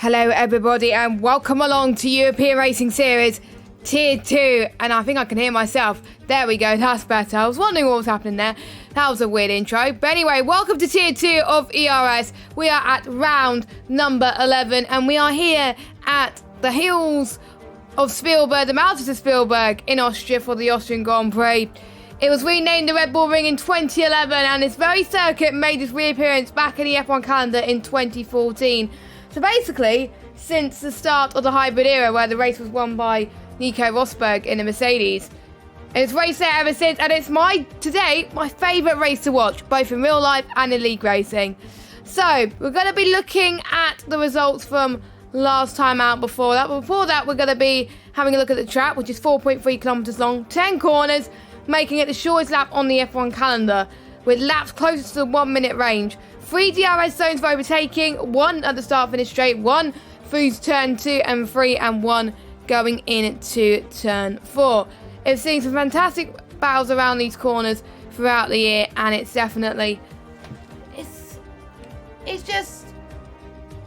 Hello everybody and welcome along to European Racing Series Tier 2. And I think I can hear myself. There we go, that's better. I was wondering what was happening there. That was a weird intro. But anyway, welcome to Tier 2 of ERS. We are at round number 11 and we are here at the hills of Spielberg, the mountains of Spielberg in Austria for the Austrian Grand Prix. It was renamed the Red Bull Ring in 2011 and this very circuit made its reappearance back in the F1 calendar in 2014. So basically, since the start of the hybrid era where the race was won by Nico Rosberg in a Mercedes, it's raced there ever since, and it's my favourite race to watch, both in real life and in league racing. So, we're going to be looking at the results from last time out before that. But before that, we're going to be having a look at the track, which is 4.3 kilometres long, 10 corners, making it the shortest lap on the F1 calendar, with laps closest to the 1 minute range. 3 DRS zones for overtaking, 1 at the start finish straight, 1 through turn 2 and 3, and 1 going into turn 4. It's seen some fantastic battles around these corners throughout the year, and it's definitely, it's just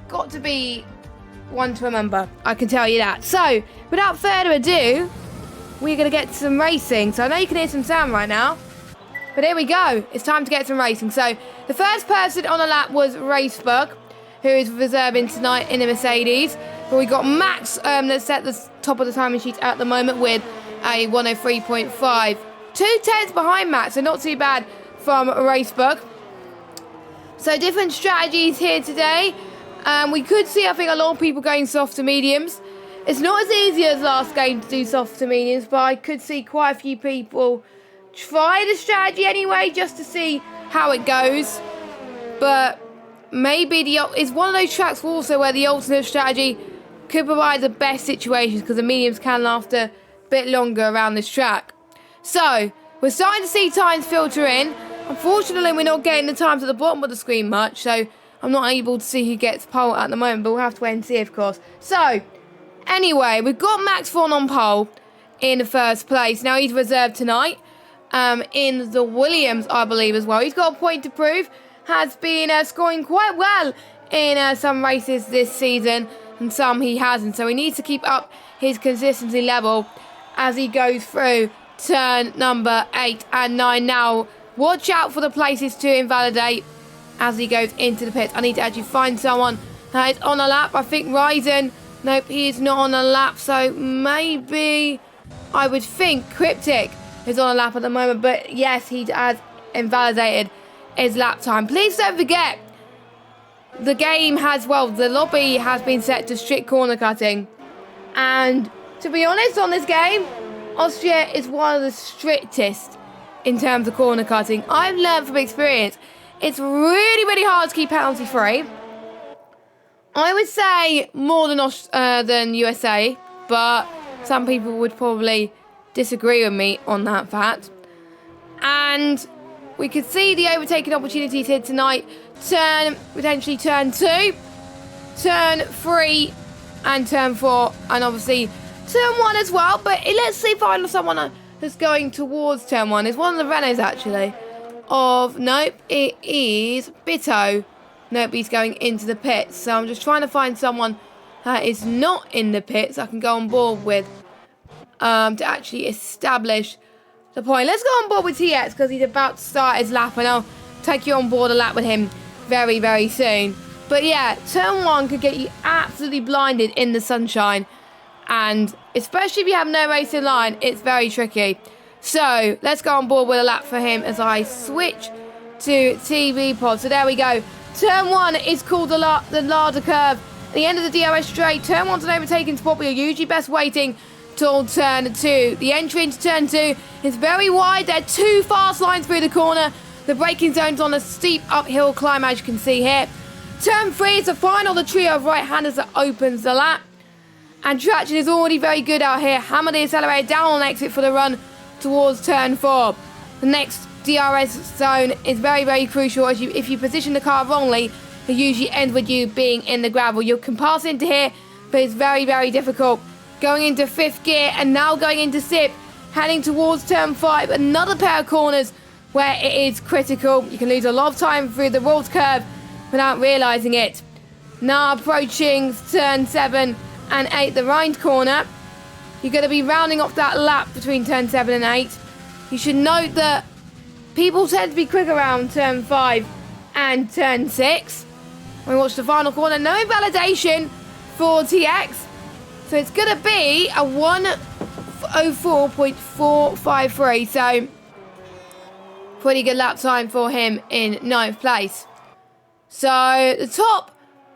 got to be one to remember, I can tell you that. So, without further ado, we're going to get some racing. So I know you can hear some sound right now, but here we go. It's time to get some racing. So the first person on the lap was Racebug, who is reserving tonight in the Mercedes. But we got Max that's at the top of the timing sheet at the moment with a 103.5. 2 tenths behind Max, so not too bad from Racebug. So different strategies here today. We could see, I think, a lot of people going soft to mediums. It's not as easy as last game to do soft to mediums, but I could see quite a few people try the strategy anyway, just to see how it goes. But maybe it's one of those tracks also where the alternate strategy could provide the best situations, because the mediums can last a bit longer around this track. So, we're starting to see times filter in. Unfortunately, we're not getting the times at the bottom of the screen much, so I'm not able to see who gets pole at the moment, but we'll have to wait and see, of course. So, anyway, we've got Max Vaughan on pole in the first place. Now, he's reserved tonight in the Williams, I believe, as well. He's got a point to prove. Has been scoring quite well in some races this season, and some he hasn't. So he needs to keep up his consistency level as he goes through turn number 8 and 9. Now, watch out for the places to invalidate as he goes into the pits. I need to actually find someone that is on a lap. I think Ryzen, nope, he is not on a lap. So maybe, I would think Cryptic is on a lap at the moment. But yes, he has invalidated his lap time. Please don't forget, the game has, the lobby has been set to strict corner cutting. And to be honest, on this game, Austria is one of the strictest in terms of corner cutting. I've learned from experience, it's really, really hard to keep penalty free. I would say more than USA, but some people would probably disagree with me on that fact. And we could see the overtaking opportunities here tonight. Potentially turn 2, turn 3, and turn 4, and obviously turn 1 as well. But let's see if I find someone that's going towards turn 1. It's one of the Renaults, actually. Nope, it is Bitto. Nope, he's going into the pits. So I'm just trying to find someone that is not in the pits I can go on board with to actually establish the point. Let's go on board with TX because he's about to start his lap, and I'll take you on board a lap with him very, very soon. But yeah, turn 1 could get you absolutely blinded in the sunshine, and especially if you have no race in line, it's very tricky. So let's go on board with a lap for him as I switch to TV pod. So there we go. Turn 1 is called the Larder Curve. At the end of the DRS straight, turn 1's an overtaking spot, but you're usually best waiting till turn 2. The entry into turn 2 is very wide. There are 2 fast lines through the corner. The braking zone's on a steep uphill climb, as you can see here. Turn 3 is the final, the trio of right-handers that opens the lap. And traction is already very good out here. Hammer the accelerator down on exit for the run towards turn 4. The next DRS zone is very, very crucial. If you position the car wrongly, it usually ends with you being in the gravel. You can pass into here, but it's very, very difficult. Going into 5th gear and now going into 6th, heading towards turn 5. Another pair of corners where it is critical. You can lose a lot of time through the Rolls curve without realising it. Now approaching turn 7 and 8, the right corner. You're going to be rounding off that lap between turn 7 and 8. You should note that people tend to be quick around turn 5 and turn 6. We watch the final corner. No invalidation for TX. So it's going to be a 1:04.453. So pretty good lap time for him in 9th place. So the top,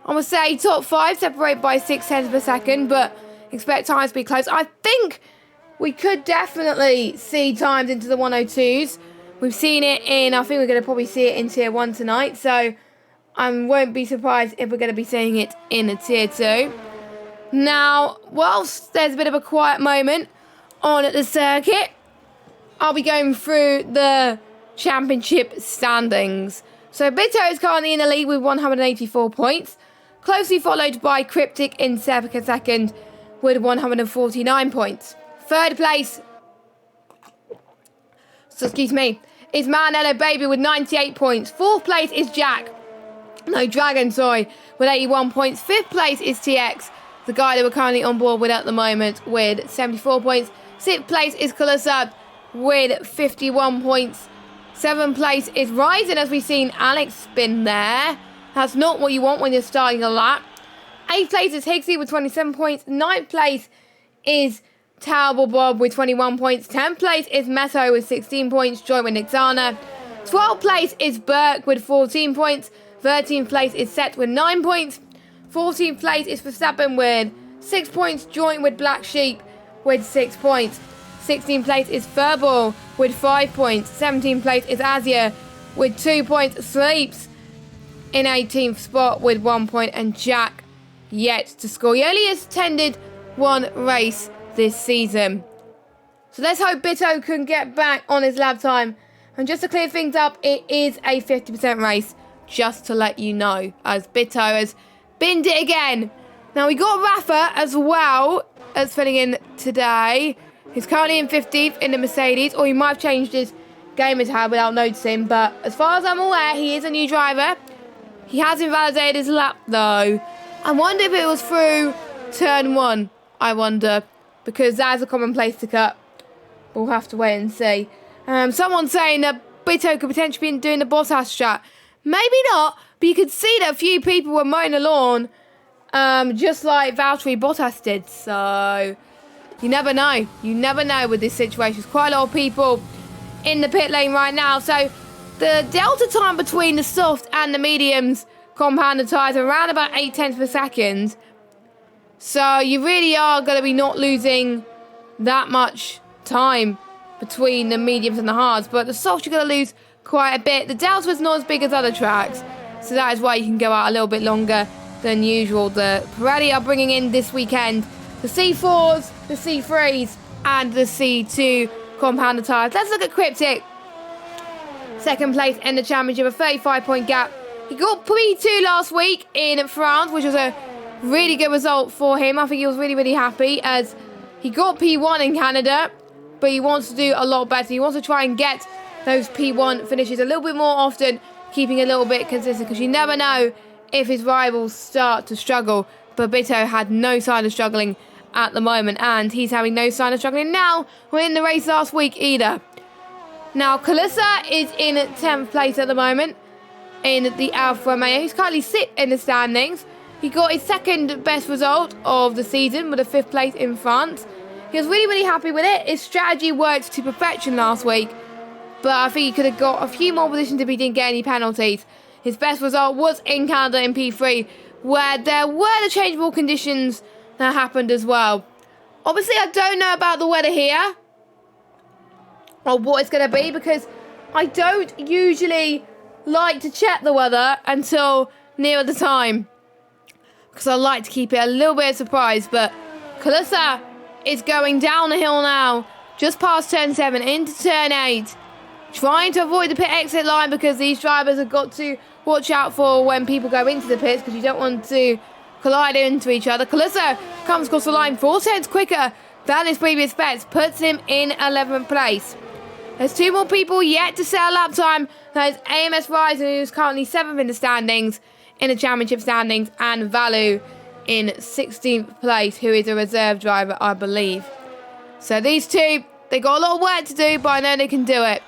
I would say top 5 separated by 0.6 per second, but expect times to be close. I think we could definitely see times into the 102s. We've seen it in, I think we're going to probably see it in Tier 1 tonight. So I won't be surprised if we're going to be seeing it in a Tier 2. Now, whilst there's a bit of a quiet moment on the circuit, I'll be going through the championship standings. So Bito is currently in the lead with 184 points, closely followed by Cryptic in second with 149 points. Third place, is Manello Baby with 98 points. Fourth place is Dragon, with 81 points. Fifth place is TX, the guy that we're currently on board with at the moment, with 74 points. Sixth place is Kalissa with 51 points. Seventh place is Ryzen, as we've seen Alex spin there. That's not what you want when you're starting a lap. Eighth place is Higgsy with 27 points. Ninth place is Terrible Bob with 21 points. 10th place is Meto with 16 points, joint with Nixana. 12th place is Burke with 14 points. 13th place is Set with 9 points. 14th place is Verstappen with 6 points, joint with Black Sheep with 6 points. 16th place is Furball with 5 points. 17th place is Azia with 2 points. Sleeps in 18th spot with 1 point, and Jack yet to score. He only has attended one race this season. So let's hope Bito can get back on his lap time. And just to clear things up, it is a 50% race, just to let you know, as Bito has binned it again. Now we got Rafa as well as filling in today. He's currently in 15th in the Mercedes, or he might have changed his gamer tag without noticing, but as far as I'm aware, he is a new driver. He has invalidated his lap though. I wonder if it was through turn 1, I wonder, because that's a common place to cut. We'll have to wait and see. Someone's saying that Bito could potentially be doing the Bottas strat. Maybe not, but you could see that a few people were mowing the lawn, just like Valtteri Bottas did. So you never know. You never know with this situation. There's quite a lot of people in the pit lane right now. So the delta time between the soft and the mediums compounded tyres are around about 0.8 per second. So you really are going to be not losing that much time between the mediums and the hards. But the soft, you're going to lose quite a bit. The delta is not as big as other tracks, so that is why you can go out a little bit longer than usual. The Pirelli are bringing in this weekend the C4s, the C3s, and the C2 compounded tyres. Let's look at Cryptic. Second place in the championship, a 35-point gap. He got P2 last week in France, which was a really good result for him. I think he was really, really happy, as he got P1 in Canada, but he wants to do a lot better. He wants to try and get those P1 finishes a little bit more often, keeping a little bit consistent, because you never know if his rivals start to struggle. But Bito had no sign of struggling at the moment, and he's having no sign of struggling now. We're in the race last week either. Now, Kalissa is in 10th place at the moment in the Alfa Romeo. He's currently sixth in the standings. He got his second best result of the season with a 5th place in France. He was really, really happy with it. His strategy worked to perfection last week, but I think he could have got a few more positions if he didn't get any penalties. His best result was in Canada in P3, where there were the changeable conditions that happened as well. Obviously, I don't know about the weather here, or what it's going to be, because I don't usually like to check the weather until nearer the time, because I like to keep it a little bit of surprise. But Kalissa is going down the hill now, just past turn 7 into turn 8, trying to avoid the pit exit line, because these drivers have got to watch out for when people go into the pits, because you don't want to collide into each other. Kalissa comes across the line 4 seconds quicker than his previous bets, puts him in 11th place. There's 2 more people yet to set a lap time. That is AMS Ryzen, who's currently 7th in the standings in the championship standings, and Valu in 16th place, who is a reserve driver, I believe. So these two, they got a lot of work to do, but I know they can do it.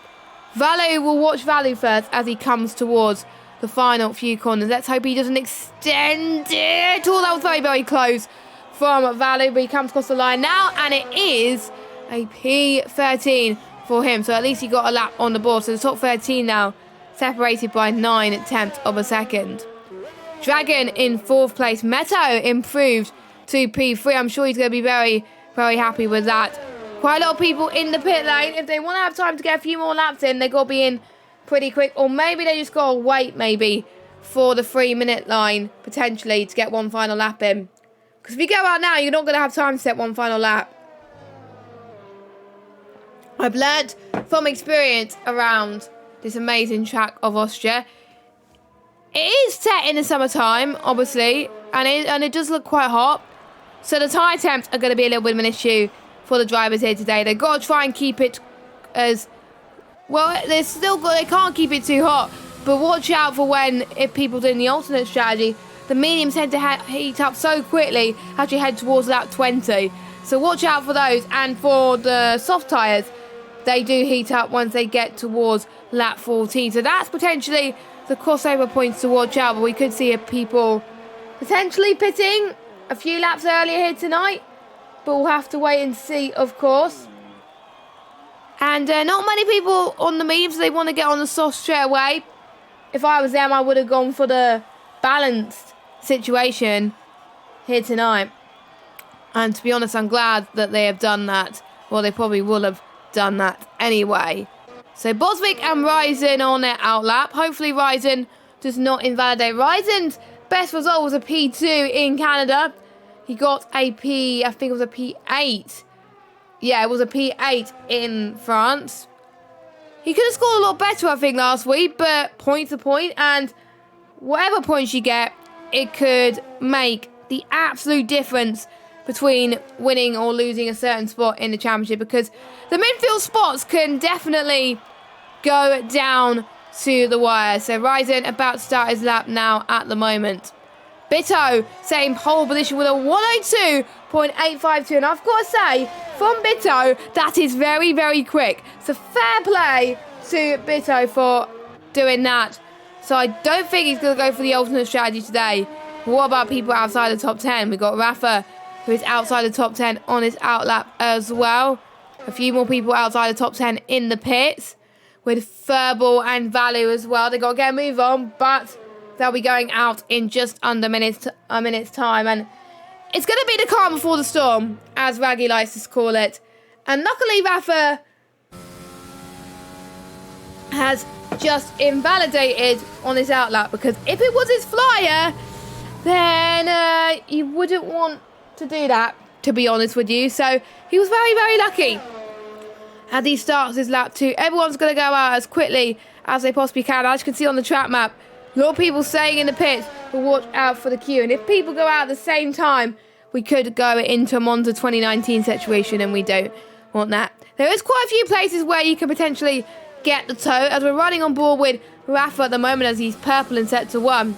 Valu will watch Valu first as he comes towards the final few corners. Let's hope he doesn't extend it. Oh, that was very, very close from Valu, but he comes across the line now, and it is a P13 for him. So at least he got a lap on the board. So the top 13 now separated by 9/10 of a second. Dragon in 4th place. Meto improved to P3. I'm sure he's going to be very, very happy with that. Quite a lot of people in the pit lane. If they want to have time to get a few more laps in, they've got to be in pretty quick. Or maybe they just got to wait maybe for the 3-minute line, potentially, to get one final lap in. Because if you go out now, you're not going to have time to set one final lap. I've learned from experience around this amazing track of Austria. It is set in the summertime, obviously, and it does look quite hot. So the tyre temps are going to be a little bit of an issue for the drivers here today. They've got to try and keep it as well. They can't keep it too hot, but watch out for if people doing the alternate strategy, the mediums tend to heat up so quickly as you head towards lap 20. So watch out for those. And for the soft tyres, they do heat up once they get towards lap 14. So that's potentially the crossover points to watch out. But we could see people potentially pitting a few laps earlier here tonight. But we'll have to wait and see, of course. And not many people on the mediums, they want to get on the soft straight away. If I was them, I would have gone for the balanced situation here tonight. And to be honest, I'm glad that they have done that. Well, they probably will have done that anyway. So Boswick and Ryzen on their outlap. Hopefully Ryzen does not invalidate. Ryzen's best result was a P2 in Canada. He got a I think it was a P8. Yeah, it was a P8 in France. He could have scored a lot better, I think, last week, but point to point, and whatever points you get, it could make the absolute difference between winning or losing a certain spot in the championship, because the midfield spots can definitely go down to the wire. So Ryzen about to start his lap now at the moment. Bito, same pole position with a 102.852. And I've got to say, from Bito, that is very, very quick. So fair play to Bito for doing that. So I don't think he's going to go for the alternate strategy today. What about people outside the top 10? We've got Rafa, who is outside the top 10 on his outlap as well. A few more people outside the top 10 in the pits, with Furball and Valu as well. They've got to get a move on, but they'll be going out in just under a minute's time. And it's going to be the calm before the storm, as Raggy likes to call it. And luckily, Rafa has just invalidated on his outlap, because if it was his flyer, then you wouldn't want to do that, to be honest with you. So he was very, very lucky as he starts his lap 2. Everyone's going to go out as quickly as they possibly can. As you can see on the track map, a lot of people staying in the pits, but watch out for the queue. And if people go out at the same time, we could go into a Monza 2019 situation, and we don't want that. There is quite a few places where you can potentially get the tow, as we're running on board with Rafa at the moment, as he's purple in sector 1.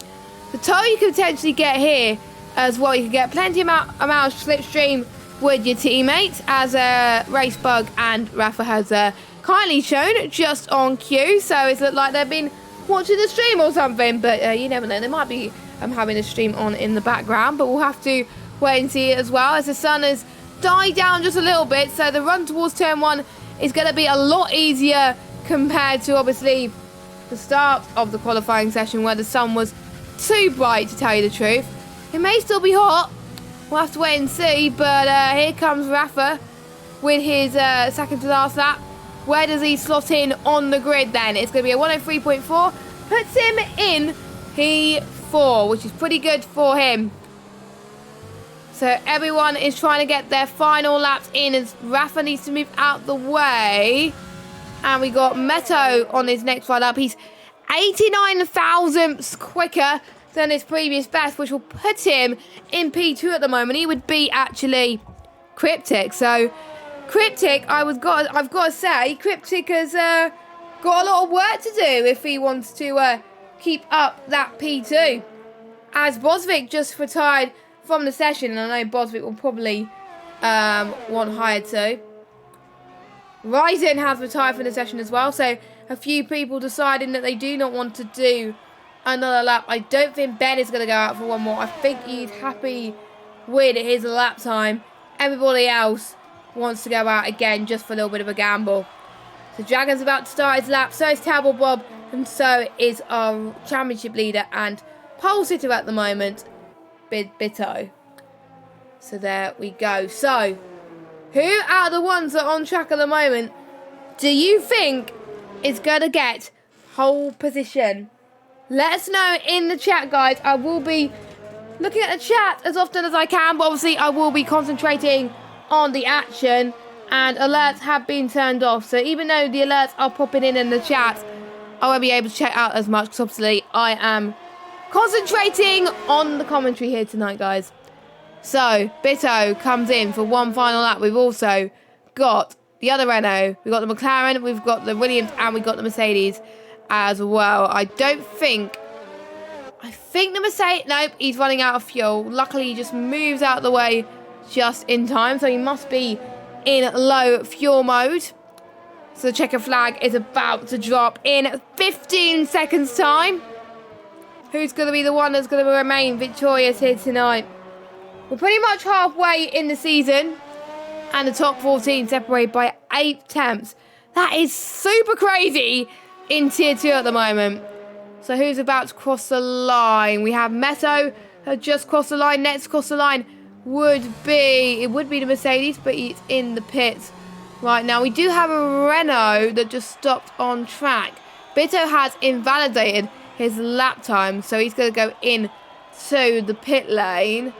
The tow you could potentially get here as well. You can get plenty amount of slipstream with your teammates, as Racebug and Rafa has kindly shown just on cue. So it's looked like they've been watching the stream or something, but you never know. They might be having a stream on in the background, but we'll have to wait and see it as well, as the sun has died down just a little bit. So the run towards turn 1 is going to be a lot easier compared to, obviously, the start of the qualifying session, where the sun was too bright, to tell you the truth. It may still be hot. We'll have to wait and see. But here comes Rafa with his second to last lap. Where does he slot in on the grid then? It's going to be a 103.4. Puts him in P4, which is pretty good for him. So everyone is trying to get their final laps in, as Rafa needs to move out the way. And we got Meto on his next run up. He's 89 thousandths quicker than his previous best, which will put him in P2 at the moment. He would be actually Cryptic. So Cryptic, I've got to say, Cryptic has got a lot of work to do if he wants to keep up that P2. as Bosvik just retired from the session, and I know Bosvik will probably want hired too. Ryzen has retired from the session as well, so a few people deciding that they do not want to do another lap. I don't think Ben is going to go out for one more. I think he's happy with his lap time. Everybody else wants to go out again just for a little bit of a gamble. So Dragon's about to start his lap, so is Terrible Bob, and so is our championship leader and pole sitter at the moment, Bitto. So there we go. So, who out of the ones that are on track at the moment do you think is going to get pole position? Let us know in the chat, guys. I will be looking at the chat as often as I can, but obviously I will be concentrating on the action, and alerts have been turned off. So even though the alerts are popping in the chat, I won't be able to check out as much because obviously I am concentrating on the commentary here tonight, guys. So, Bitto comes in for one final lap. We've also got the other Renault. We've got the McLaren, we've got the Williams, and we've got the Mercedes as well. I think the Mercedes... Nope, he's running out of fuel. Luckily, he just moves out of the way just in time. So, he must be in low fuel mode. So, the checker flag is about to drop in 15 seconds' time. Who's going to be the one that's going to remain victorious here tonight? We're pretty much halfway in the season, and the top 14 separated by 8 tenths. That is super crazy in Tier 2 at the moment. So who's about to cross the line? We have Meto has just crossed the line. Next cross the line would be the Mercedes, but he's in the pits right now. We do have a Renault that just stopped on track. Bitto has invalidated his lap time, so he's going to go in to the pit lane.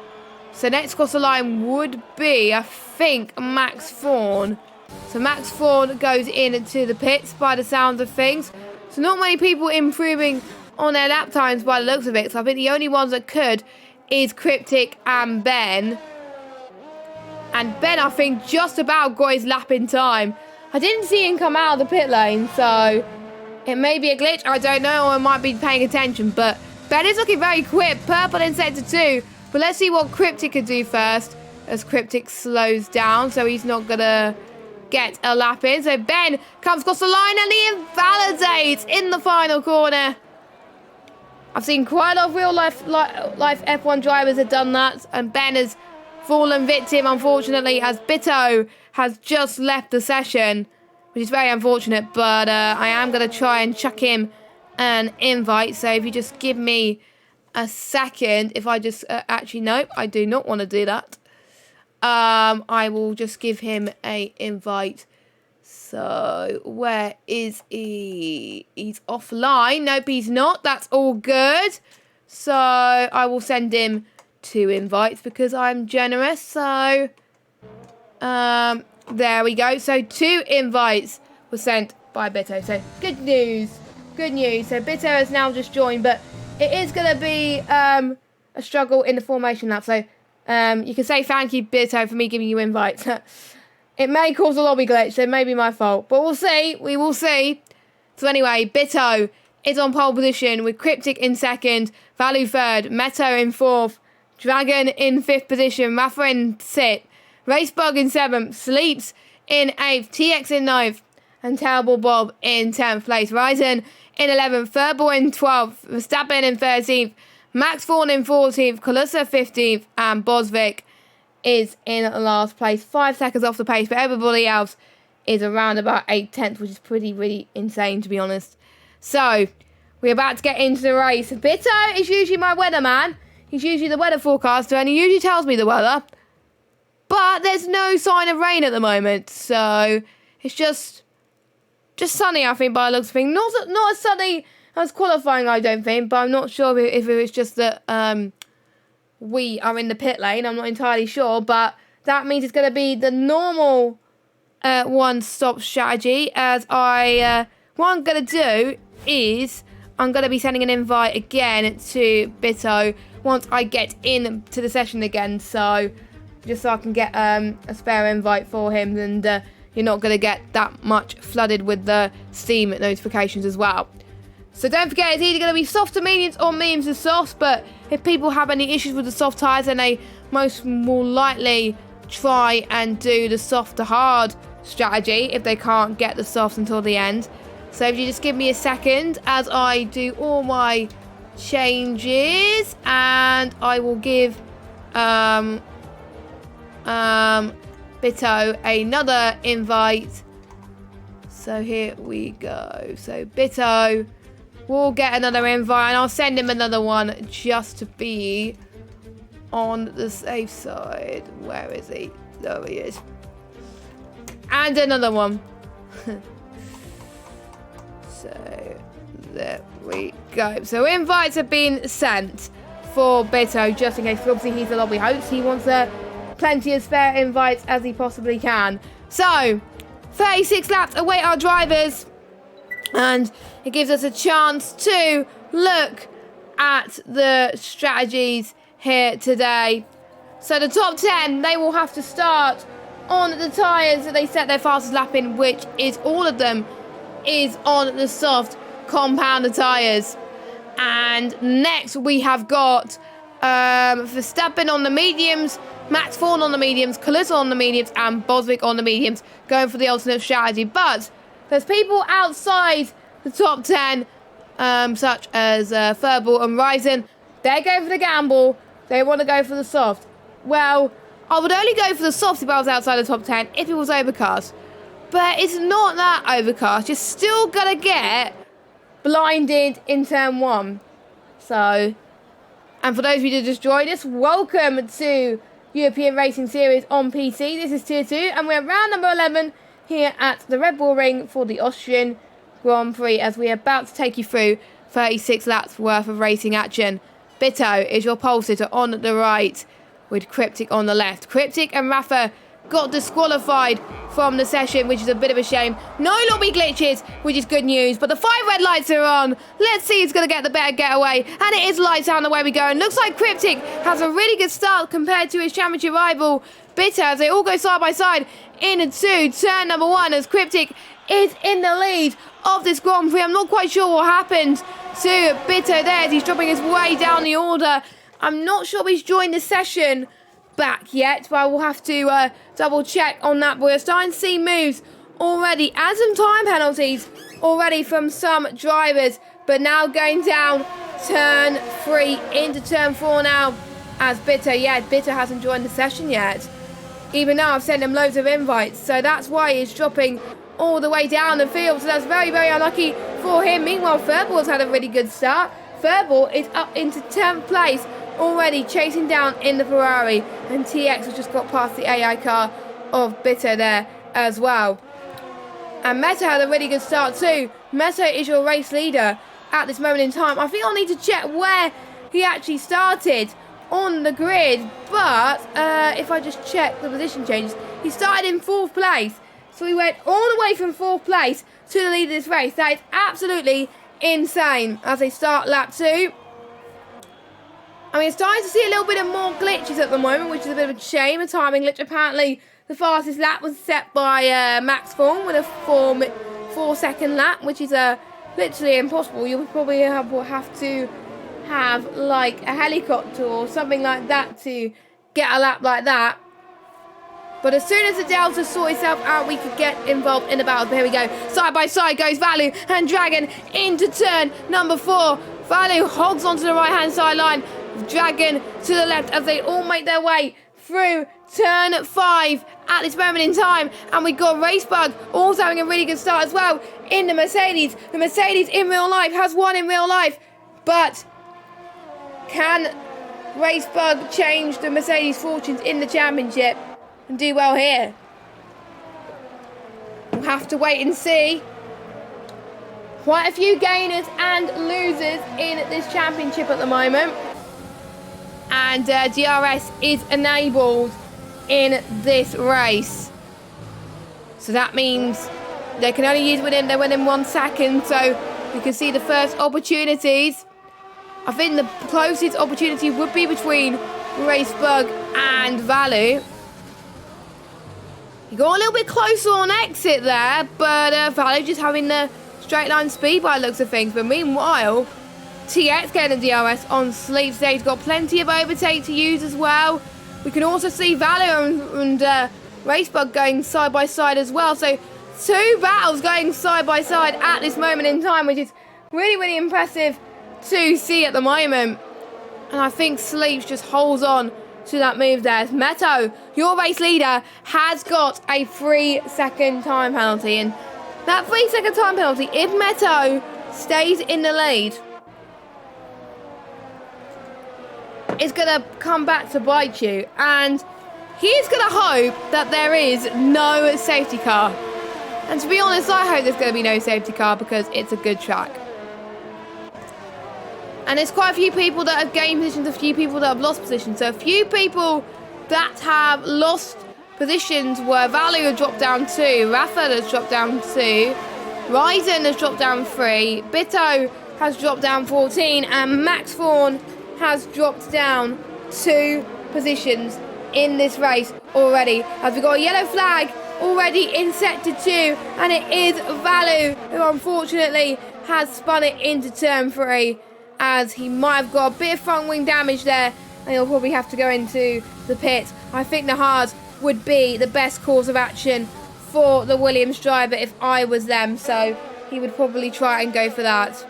So next across the line would be, I think, Max Thorne. So Max Thorne goes into the pits by the sounds of things. So not many people improving on their lap times by the looks of it. So I think the only ones that could is Cryptic and Ben. And Ben, I think, just about got his lap in time. I didn't see him come out of the pit lane, so it may be a glitch. I don't know, or I might be paying attention. But Ben is looking very quick. Purple in sector 2. But let's see what Cryptic could do first, as Cryptic slows down, so he's not going to get a lap in. So Ben comes across the line and he invalidates in the final corner. I've seen quite a lot of real life F1 drivers have done that, and Ben has fallen victim, unfortunately, as Bitto has just left the session, which is very unfortunate, but I am going to try and chuck him an invite. So if you just give me a second, if I just actually nope, I do not want to do that. I will just give him a invite. So where is he? He's offline. Nope, he's not. That's all good. So I will send him 2 invites because I'm generous. So there we go. So 2 invites were sent by Bitto. So good news. Good news. So Bitto has now just joined, but it is going to be a struggle in the formation lap. So you can say thank you, Bitto, for me giving you invites. It may cause a lobby glitch, so it may be my fault. But we'll see. We will see. So anyway, Bitto is on pole position with Cryptic in second, Value third, Meto in fourth, Dragon in 5th position, Rafa in 6th, Racebug in 7th, Sleeps in 8th, TX in 9th, and Terrible Bob in 10th place. Ryzen in 11th, Furball in 12th, Verstappen in 13th, Max Thorne in 14th, Colusa 15th, and Bosvik is in last place. 5 seconds off the pace, but everybody else is around about 8 tenths, which is really insane, to be honest. So, we're about to get into the race. Bitto is usually my weatherman. He's usually the weather forecaster, and he usually tells me the weather. But there's no sign of rain at the moment, so it's just sunny, I think, by the looks of things. Not as sunny as qualifying, I don't think, but I'm not sure if it was just that we are in the pit lane. I'm not entirely sure, but that means it's going to be the normal one-stop strategy, as what I'm going to do is I'm going to be sending an invite again to Bitto once I get into the session again, so just so I can get a spare invite for him, and you're not going to get that much flooded with the Steam notifications as well. So don't forget, it's either going to be soft to mediums or mediums to soft, but if people have any issues with the soft tyres, then they most will likely try and do the soft to hard strategy if they can't get the softs until the end. So if you just give me a second as I do all my changes, and I will give Bitto another invite. So here we go. So Bitto will get another invite, and I'll send him another one just to be on the safe side. Where is he? There he is. And another one. So there we go. So invites have been sent for Bitto, just in case. Obviously he's a lobby host. He wants plenty of spare invites as he possibly can. So 36 laps await our drivers, and it gives us a chance to look at the strategies here today. So the top 10, they will have to start on the tyres that they set their fastest lap in, which is all of them is on the soft compounder tyres. And next we have got Verstappen on the mediums, Max Thorne on the mediums, Kaluza on the mediums, and Boswick on the mediums, going for the alternate strategy. But there's people outside the top 10, such as Furball and Ryzen. They're going for the gamble. They want to go for the soft. Well, I would only go for the soft if I was outside the top 10 if it was overcast. But it's not that overcast. You're still going to get blinded in turn 1. So, and for those of you that just joined us, welcome to European Racing Series on PC. This is Tier 2, and we're round number 11 here at the Red Bull Ring for the Austrian Grand Prix, as we're about to take you through 36 laps worth of racing action. Bitto is your pole sitter on the right, with Cryptic on the left. Cryptic and Rafa got disqualified from the session, which is a bit of a shame. No lobby glitches, which is good news, but the 5 red lights are on. Let's see who's going to get the better getaway, and it is lights out, and away we go. And looks like Cryptic has a really good start compared to his championship rival Bitto, as they all go side by side into turn number 1, as Cryptic is in the lead of this Grand Prix. I'm not quite sure what happened to Bitto there as he's dropping his way down the order. I'm not sure he's joined the session back yet, but I will have to double check on that. But we're starting to see moves already and some time penalties already from some drivers, but now going down turn 3 into turn 4 now as Bitto hasn't joined the session yet, even though I've sent him loads of invites. So that's why he's dropping all the way down the field. So that's very, very unlucky for him. Meanwhile, Furball's had a really good start. Furball is up into 10th place already, chasing down in the Ferrari, and TX has just got past the AI car of Bitto there as well. And Meta had a really good start too. Meta is your race leader at this moment in time. I think I'll need to check where he actually started on the grid, but if I just check the position changes, he started in 4th place. So he went all the way from 4th place to the lead of this race. That is absolutely insane as they start lap 2. I mean, it's starting to see a little bit of more glitches at the moment, which is a bit of a shame. A timing glitch. Apparently, the fastest lap was set by Max Thorne with a 4-second lap, which is literally impossible. You'll probably have to have like a helicopter or something like that to get a lap like that. But as soon as the Delta sort itself out, we could get involved in the battle. Here we go. Side by side goes Value and Dragon into turn number 4. Value hogs onto the right-hand sideline. Dragon to the left as they all make their way through turn 5 at this moment in time. And we got Racebug also having a really good start as well in the Mercedes. The Mercedes in real life has won in real life. But can Racebug change the Mercedes fortunes in the championship and do well here? We'll have to wait and see. Quite a few gainers and losers in this championship at the moment. And DRS is enabled in this race. So that means they can only use they're within 1 second. So you can see the first opportunities. I think the closest opportunity would be between Racebug and Value. He got a little bit closer on exit there, but Value just having the straight line speed by the looks of things. But meanwhile, TX getting the DRS on Sleeps there. He's got plenty of overtake to use as well. We can also see Valor and Racebug going side by side as well. So 2 battles going side by side at this moment in time, which is really, really impressive to see at the moment. And I think Sleeps just holds on to that move there. As Meto, your race leader, has got a 3-second time penalty. And that 3-second time penalty, if Meto stays in the lead, is going to come back to bite you. And he's going to hope that there is no safety car. And to be honest, I hope there's going to be no safety car because it's a good track. And there's quite a few people that have gained positions, a few people that have lost positions. So a few people that have lost positions were Valu has dropped down 2, Rafa has dropped down 2, Ryzen has dropped down 3, Bitto has dropped down 14, and Max Thorn has dropped down 2 positions in this race already. As we got a yellow flag already in sector 2, and it is Valu who unfortunately has spun it into turn 3, as he might have got a bit of front wing damage there, and he'll probably have to go into the pit. I think the hard would be the best course of action for the Williams driver if I was them, so he would probably try and go for that.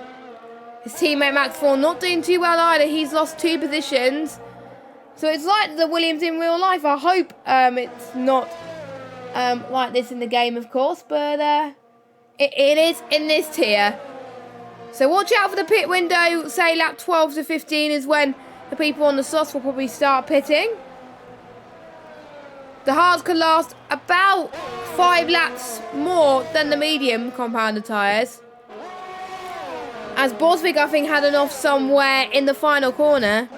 His teammate Max Thorn not doing too well either. He's lost 2 positions, so it's like the Williams in real life. I hope it's not like this in the game, of course, but it is in this tier. So watch out for the pit window. Say lap 12 to 15 is when the people on the softs will probably start pitting. The hards could last about 5 laps more than the medium compounder tyres. As Bosvik, I think, had an off somewhere in the final corner,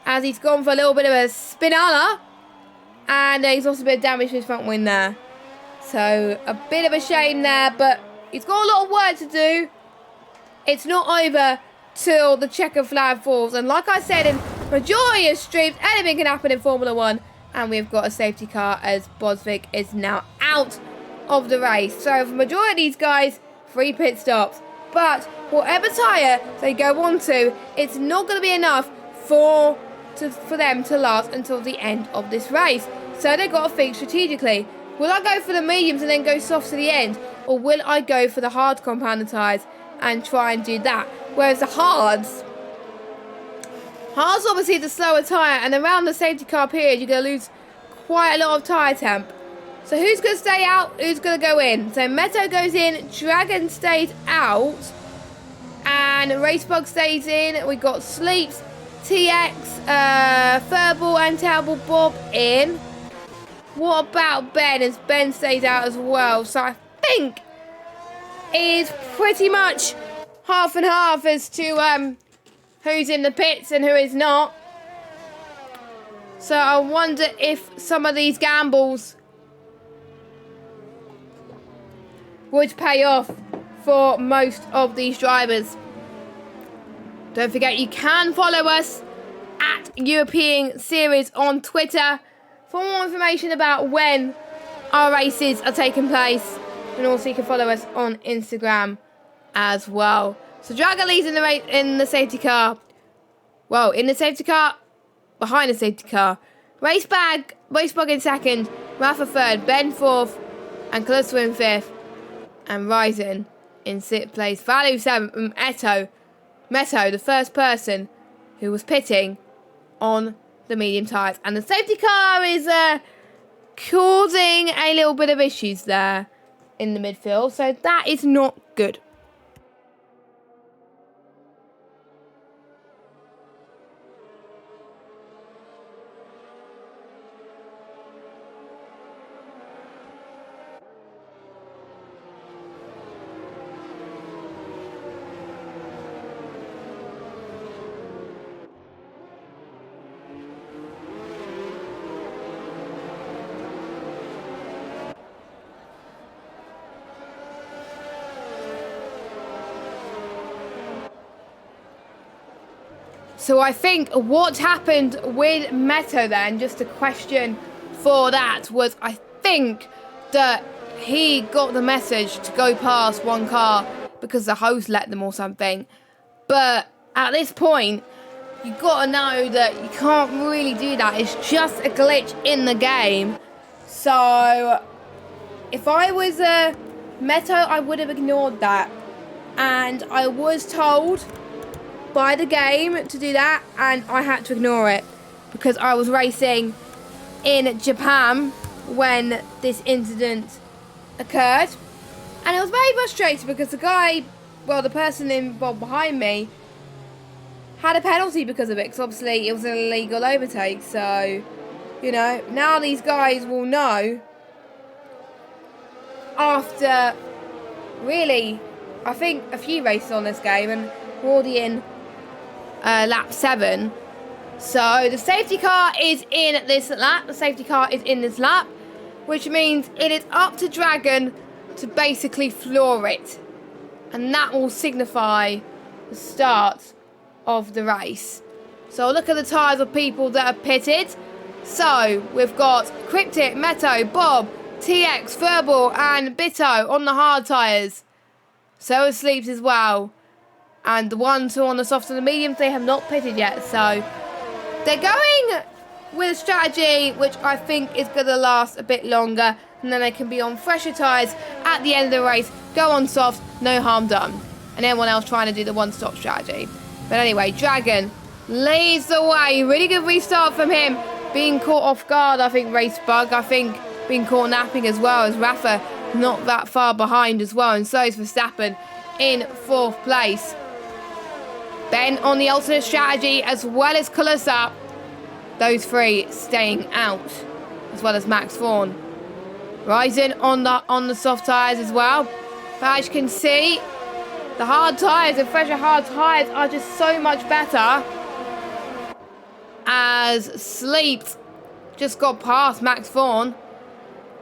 as he's gone for a little bit of a spinala, and he's also a bit of damage to his front wing there. So a bit of a shame there, but he's got a lot of work to do. It's not over till the checker flag falls. And like I said, in majority of streams, anything can happen in Formula 1. And we've got a safety car as Bosvik is now out of the race. So for the majority of these guys, 3 pit stops. But whatever tyre they go on to, it's not going to be enough for them to last until the end of this race. So they've got to think strategically. Will I go for the mediums and then go soft to the end? Or will I go for the hard compounder tyres and try and do that? Whereas the hards obviously the slower tyre, and around the safety car period you're going to lose quite a lot of tyre temp. So who's going to stay out, who's going to go in? So Meto goes in, Dragon stays out, and Racebug stays in. We've got Sleeps, TX, Furball and Terrible Bob in. What about Ben, as Ben stays out as well? So I think is pretty much half and half as to who's in the pits and who is not. So I wonder if some of these gambles would pay off for most of these drivers. Don't forget, you can follow us at European Series on Twitter for more information about when our races are taking place. And also you can follow us on Instagram as well. So Dragon leads in the safety car. Well, in the safety car, behind the safety car. Racebug in second, Rafa third, Ben fourth, and Calypso in fifth, and Ryzen in sixth place. Value seventh, and Meto, the first person who was pitting on the medium tyres. And the safety car is causing a little bit of issues there in the midfield, so that is not good. So I think what happened with Meto then, just a question for that, was I think that he got the message to go past one car because the host let them or something. But at this point, you got to know that you can't really do that. It's just a glitch in the game. So, if I was a Meto, I would have ignored that. And I was told by the game to do that, and I had to ignore it because I was racing in Japan when this incident occurred. And it was very frustrating because the guy, well, the person involved behind me had a penalty because of it, because obviously it was an illegal overtake. So, you know, now these guys will know after really, I think, a few races on this game, and we're already in lap 7. So the safety car is in this lap. The safety car is in this lap, which means it is up to Dragon to basically floor it. And that will signify the start of the race. So look at the tyres of people that are pitted. So we've got Cryptic, Meto, Bob, TX, Verbal and Bitto on the hard tyres. So is Sleeps as well. And the ones who are on the softs and the mediums, they have not pitted yet. So they're going with a strategy which I think is going to last a bit longer. And then they can be on fresher tyres at the end of the race. Go on softs, no harm done. And everyone else trying to do the one-stop strategy. But anyway, Dragon leads the way. Really good restart from him. Being caught off guard, I think, race bug. I think being caught napping as well as Rafa not that far behind as well. And so is Verstappen in 4th place. Ben on the alternate strategy as well as Kalisa. Those three staying out as well as Max Vaughan. Ryzen on the soft tyres as well. But as you can see, the hard tyres, the fresher hard tyres are just so much better. As Sleeps just got past Max Vaughan.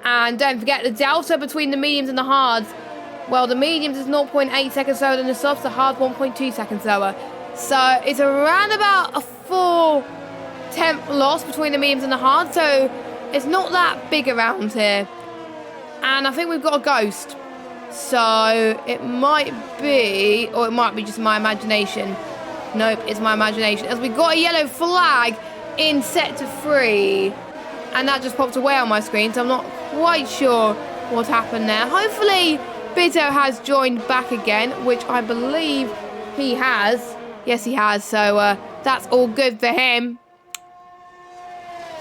And don't forget the delta between the mediums and the hards. Well, the mediums is 0.8 seconds slower than the softs, the hard 1.2 seconds slower. So it's around about a 4/10 loss between the mediums and the hards. So it's not that big around here. And I think we've got a ghost. So it might be, or it might be just my imagination. Nope, it's my imagination. As we got a yellow flag in sector 3. And that just popped away on my screen, so I'm not quite sure what happened there. Hopefully, Bitto has joined back again, which I believe he has. Yes, he has, so that's all good for him.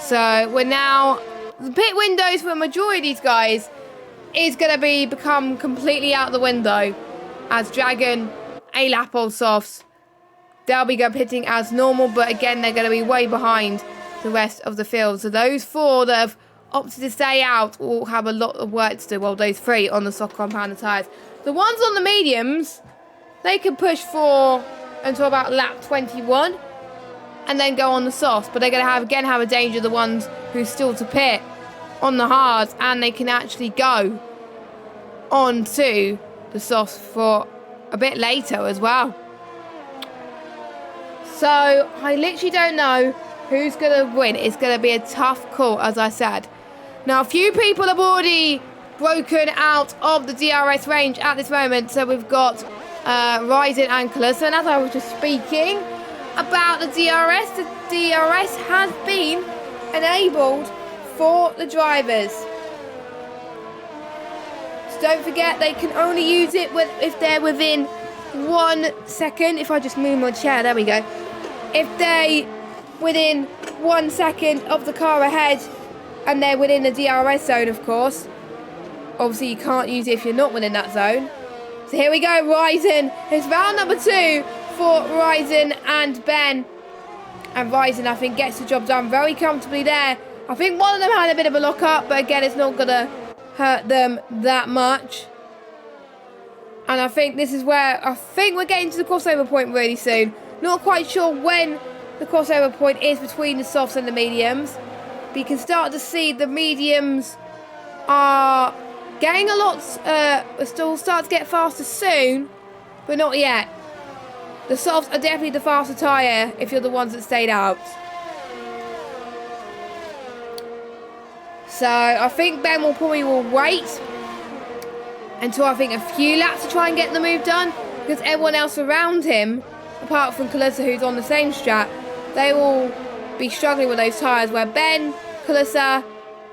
So we're now, the pit windows for the majority of these guys is going to become completely out the window. As Dragon, a lap on softs, they'll be going pitting as normal, but again, they're going to be way behind the rest of the field. So those 4 that have opted to stay out will have a lot of work to do, while those 3 on the soft compound tyres. The ones on the mediums, they can push for until about lap 21 and then go on the softs, but they're going to have a danger, the ones who still to pit on the hards, and they can actually go on to the softs for a bit later as well. So I literally don't know who's going to win. It's going to be a tough call, as I said. Now, a few people have already broken out of the DRS range at this moment. So we've got Ryzen and Kalisa. And as I was just speaking about the DRS has been enabled for the drivers. So don't forget, they can only use it if they're within 1 second. If I just move my chair, there we go. If they within 1 second of the car ahead, and they're within the DRS zone, of course. Obviously, you can't use it if you're not within that zone. So here we go, Ryzen. It's round number 2 for Ryzen and Ben. And Ryzen, I think, gets the job done very comfortably there. I think one of them had a bit of a lock-up, but again, it's not going to hurt them that much. And I think this is where, I think we're getting to the crossover point really soon. Not quite sure when the crossover point is between the softs and the mediums. But you can start to see the mediums are getting a lot, still start to get faster soon, but not yet. The softs are definitely the faster tyre if you're the ones that stayed out. So I think Ben will probably wait until I think a few laps to try and get the move done, because everyone else around him apart from Kalissa, who's on the same strat, they will be struggling with those tyres, where Ben, Kalissa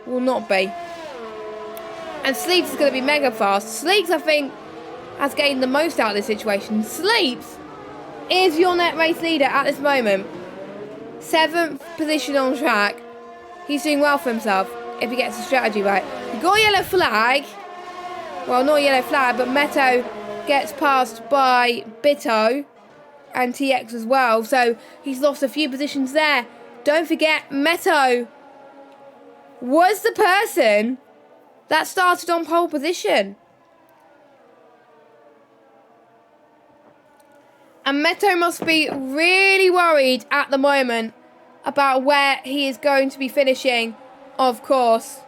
will not be. And Sleeps is going to be mega fast. Sleeps, I think, has gained the most out of this situation. Sleeps is your net race leader at this moment. 7th position on track. He's doing well for himself if he gets the strategy right. You got a yellow flag. Well, not a yellow flag, but Meto gets passed by Bitto and TX as well. So he's lost a few positions there. Don't forget, Meto was the person that started on pole position. And Meto must be really worried at the moment about where he is going to be finishing, of course.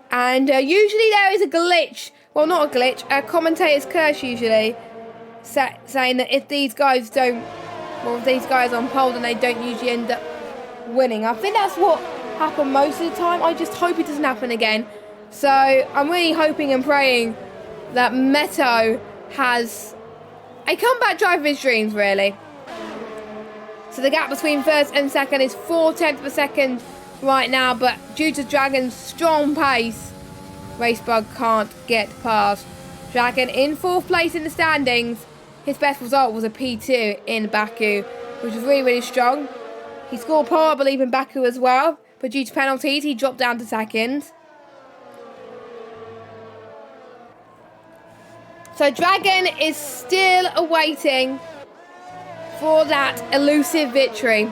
And usually there is a glitch. Well, not a glitch. A commentator's curse usually. Saying that if these guys don't... Well, if these guys are on pole, then they don't usually end up winning. I think that's what happened most of the time. I just hope it doesn't happen again. So I'm really hoping and praying that Meto has a comeback drive of his dreams, really. So the gap between first and second is 4/10 of a second right now, but due to Dragon's strong pace, Racebug can't get past. Dragon in 4th place in the standings. His best result was a P2 in Baku, which was really, really strong. He scored pole, I believe, in Baku as well, but due to penalties, he dropped down to 2nd. So Dragon is still awaiting for that elusive victory.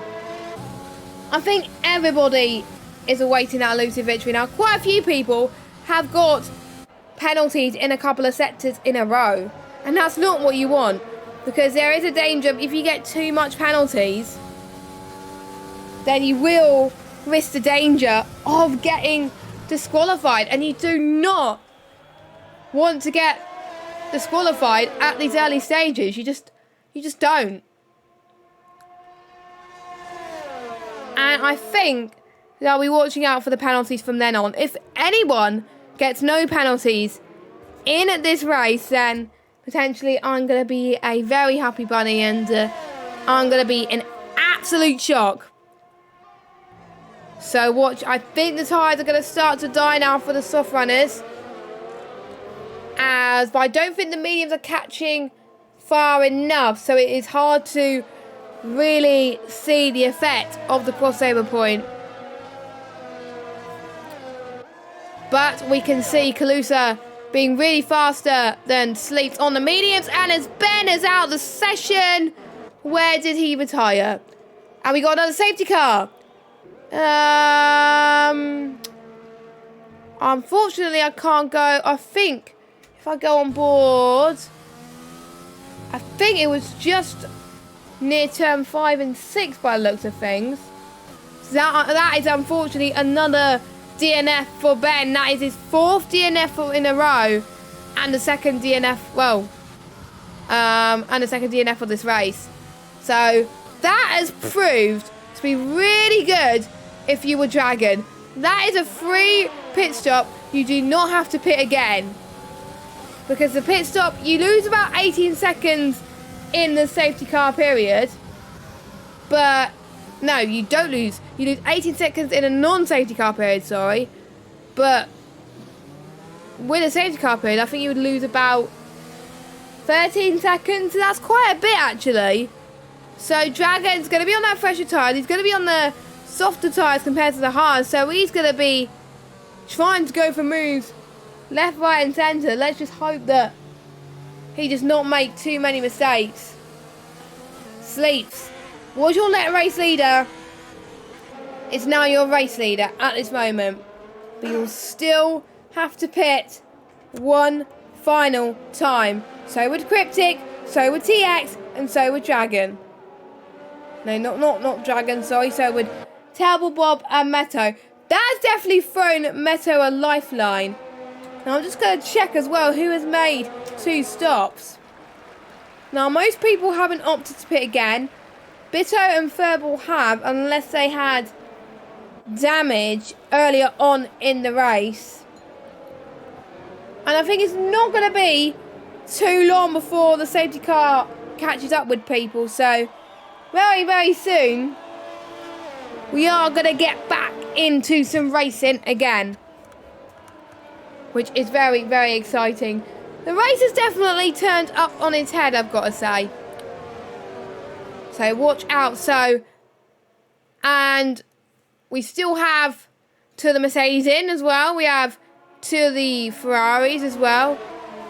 I think everybody is awaiting that elusive victory. Now, quite a few people have got penalties in a couple of sectors in a row. And that's not what you want. Because there is a danger, if you get too much penalties, then you will risk the danger of getting disqualified. And you do not want to get disqualified at these early stages. You just don't. And I think they'll be watching out for the penalties from then on. If anyone gets no penalties in this race, then potentially I'm going to be a very happy bunny, and I'm going to be in absolute shock. So watch, I think the tyres are going to start to die now for the soft runners. But I don't think the mediums are catching far enough, so it is hard to really see the effect of the crossover point. But we can see Kalusa being really faster than Sleeps on the mediums. And as Ben is out of the session, where did he retire? And we got another safety car. Unfortunately, I can't go. I think if I go on board, I think it was just near turn 5 and 6 by the looks of things. So that is unfortunately another DNF for Ben. That is his 4th DNF in a row, and the second DNF, and the second DNF of this race. So that has proved to be really good if you were Dragon. That is a free pit stop. You do not have to pit again, because the pit stop, you lose about 18 seconds in the safety car period, but no, you don't lose. You lose 18 seconds in a non-safety car period, sorry. But with a safety car period, I think you would lose about 13 seconds. That's quite a bit, actually. So Dragon's going to be on that fresher tyre. He's going to be on the softer tyres compared to the hard. So he's going to be trying to go for moves left, right and centre. Let's just hope that he does not make too many mistakes. Sleeps was your net race leader. It's now your race leader at this moment. But you'll still have to pit one final time. So would Cryptic, so would TX, and so would Dragon. No, not Dragon, sorry. So would Terrible Bob and Meto. That has definitely thrown Meto a lifeline. Now I'm just going to check as well who has made 2 stops. Now most people haven't opted to pit again. Bitto and Furball have, unless they had damage earlier on in the race. And I think it's not going to be too long before the safety car catches up with people. So very, very soon we are going to get back into some racing again, which is very, very exciting. The race has definitely turned up on its head, I've got to say. So watch out. So, and we still have two of the Mercedes in as well. We have two of the Ferraris as well.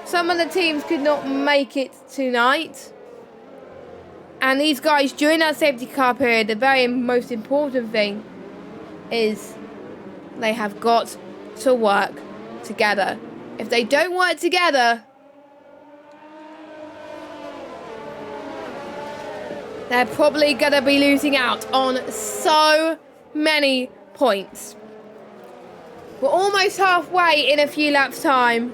Some of the teams could not make it tonight. And these guys, during that safety car period, the very most important thing is they have got to work together. If they don't work together, they're probably going to be losing out on so many points. We're almost halfway in a few laps' time.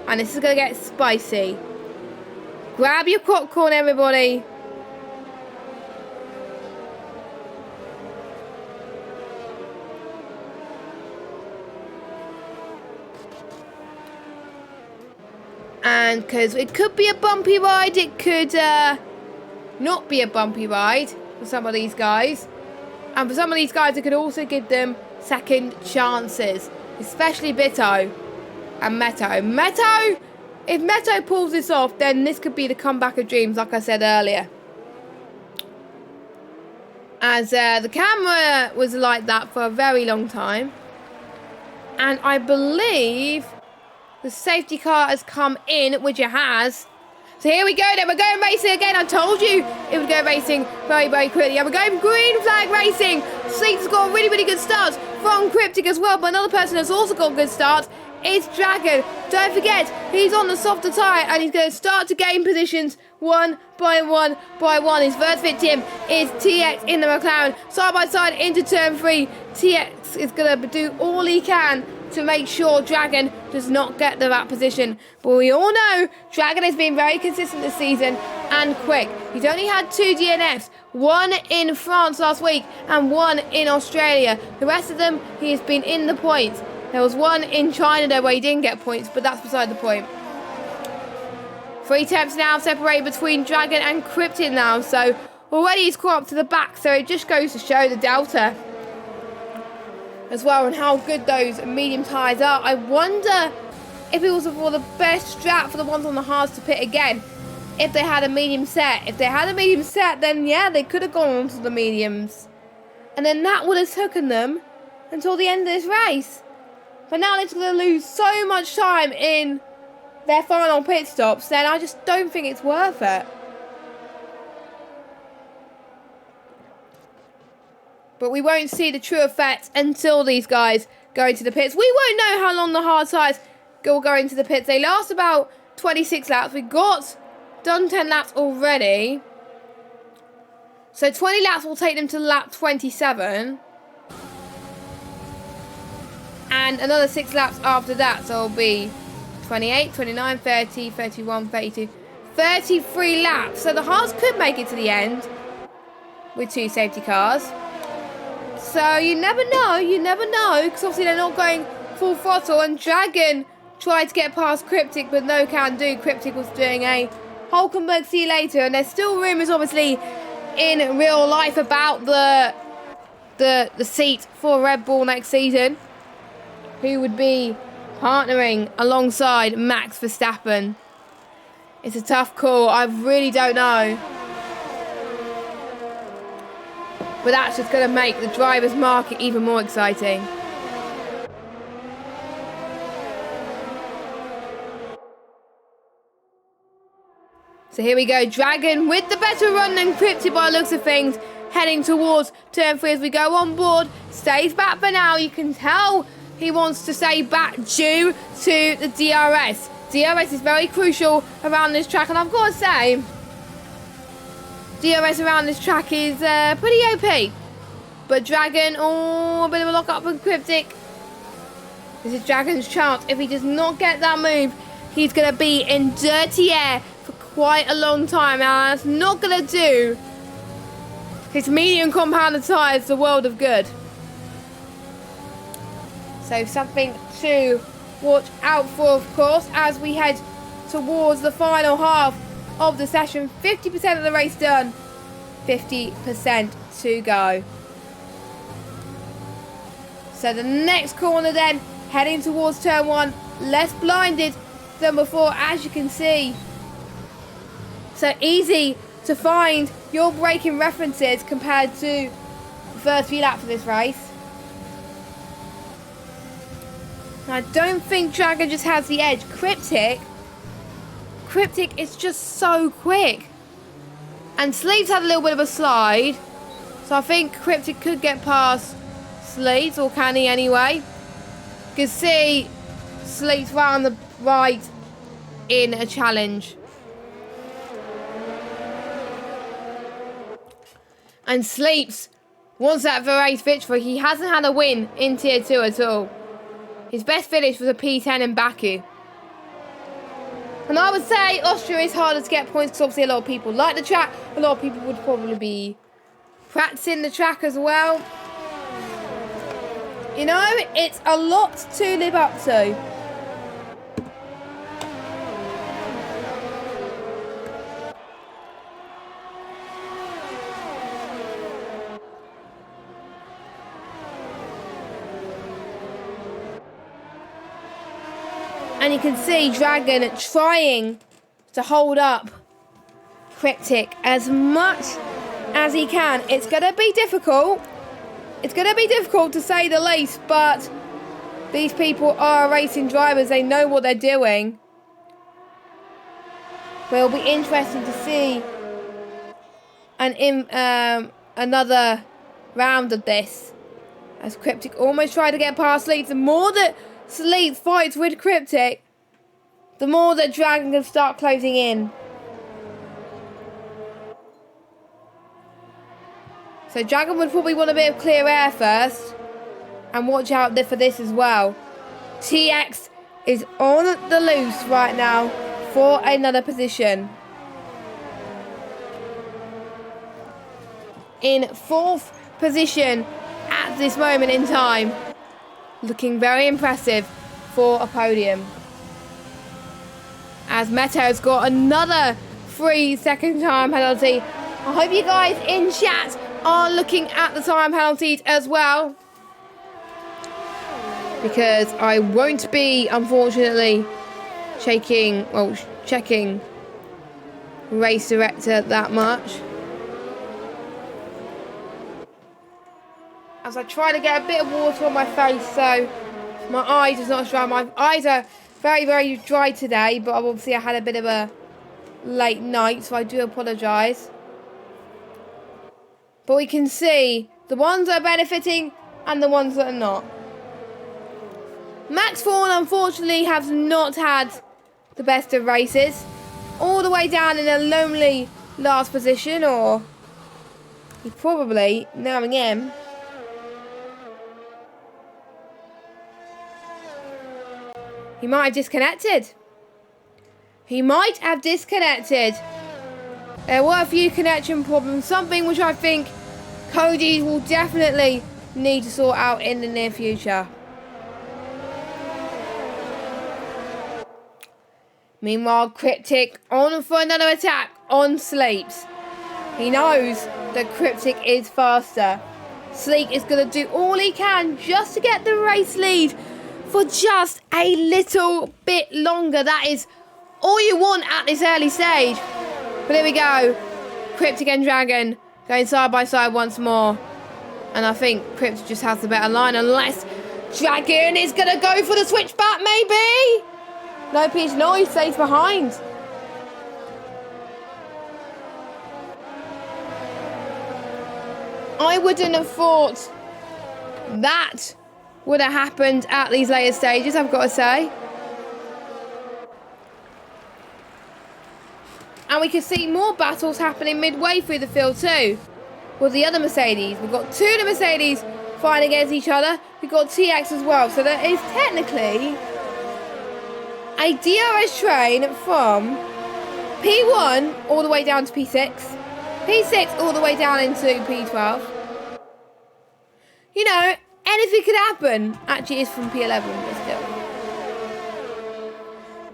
And this is going to get spicy. Grab your popcorn, everybody. And because it could be a bumpy ride, it could not be a bumpy ride for some of these guys. And for some of these guys, it could also give them second chances, especially Bitto and Meto. If Meto pulls this off, then this could be the comeback of dreams, like I said earlier. As the camera was like that for a very long time. And I believe the safety car has come in, which it has. So here we go then, we're going racing again. I told you it would go racing very, very quickly. And we're going green flag racing. Sleek's got a really, really good start from Cryptic as well. But another person that's also got a good start is Dragon. Don't forget, he's on the softer tyre and he's going to start to gain positions one by one by one. His first victim is TX in the McLaren. Side by side into turn 3. TX is going to do all he can to make sure Dragon does not get the right position. But we all know Dragon has been very consistent this season and quick. He's only had 2 DNFs, one in France last week and one in Australia. The rest of them, he has been in the points. There was one in China there where he didn't get points, but that's beside the point. 3 attempts now separated between Dragon and Cryptid now. So already he's caught up to the back. So it just goes to show the delta as well and how good those medium tyres are. I wonder if it was for the best strat for the ones on the hards to pit again if they had a medium set. If they had a medium set, then yeah, they could have gone on to the mediums. And then that would have taken them until the end of this race. But now they're going to lose so much time in their final pit stops, then I just don't think it's worth it. But we won't see the true effect until these guys go into the pits. We won't know how long the hard tyres will go into the pits. They last about 26 laps. We got done 10 laps already. So 20 laps will take them to lap 27. And another 6 laps after that. So it'll be 28, 29, 30, 31, 32, 33 laps. So the hards could make it to the end with 2 safety cars. So you never know, because obviously they're not going full throttle. And Dragon tried to get past Cryptic, but no can do. Cryptic was doing a Hulkenberg see you later. And there's still rumours, obviously, in real life about the seat for Red Bull next season, who would be partnering alongside Max Verstappen. It's a tough call. I really don't know. But that's just going to make the driver's market even more exciting. So here we go. Dragon with the better run than Cryptic by the looks of things. Heading towards turn 3 as we go on board. Stays back for now. You can tell he wants to stay back due to the DRS. DRS is very crucial around this track. And I've got to say, DRS around this track is pretty OP. But Dragon, a bit of a lock up with Cryptic. This is Dragon's chance. If he does not get that move, he's going to be in dirty air for quite a long time. Now, that's not going to do his medium compounded tyres the world of good. So something to watch out for, of course, as we head towards the final half of the session. 50% of the race done. 50% to go. So the next corner then, heading towards turn 1. Less blinded than before, as you can see. So easy to find your braking references compared to the first few laps of this race. I don't think Dragon just has the edge. Cryptic is just so quick. And Sleeves had a little bit of a slide. So I think Cryptic could get past Sleeves, or can he anyway? You can see Sleeves right on the right in a challenge. And Sleeps wants that race victory. He hasn't had a win in Tier 2 at all. His best finish was a P10 in Baku. And I would say Austria is harder to get points because obviously a lot of people like the track. A lot of people would probably be practicing the track as well. You know, it's a lot to live up to. And you can see Dragon trying to hold up Cryptic as much as he can. It's going to be difficult. It's going to be difficult to say the least, but these people are racing drivers. They know what they're doing. But it'll be interesting to see another round of this. As Cryptic almost tried to get past Sleeves. The more that Sleeves fights with Cryptic, the more that Dragon can start closing in. So Dragon would probably want a bit of clear air first. And watch out for this as well. TX is on the loose right now for another position. In 4th position at this moment in time. Looking very impressive for a podium. As Meto's got another 3-second time penalty. I hope you guys in chat are looking at the time penalties as well. Because I won't be, unfortunately, checking race director that much. As I try to get a bit of water on my face, so my eyes is not as dry. My eyes are very, very dry today, but obviously I had a bit of a late night, so I do apologise. But we can see the ones that are benefiting and the ones that are not. Max Thorne, unfortunately, has not had the best of races. All the way down in a lonely last position, or he probably, knowing him, he might have disconnected. He might have disconnected. There were a few connection problems, something which I think Cody will definitely need to sort out in the near future. Meanwhile, Cryptic on for another attack on Sleeps. He knows that Cryptic is faster. Sleek is going to do all he can just to get the race lead for just a little bit longer. That is all you want at this early stage. But here we go. Cryptic and Dragon going side by side once more. And I think Cryptic just has the better line, unless Dragon is going to go for the switchback, maybe? No, Peach, no, he stays behind. I wouldn't have thought that would have happened at these later stages, I've got to say. And we can see more battles happening midway through the field too. With the other Mercedes. We've got two of the Mercedes fighting against each other. We've got TX as well. So there is technically a DRS train from P1 all the way down to P6. P6 all the way down into P12. You know, anything could happen. Actually, it's from P11, but still.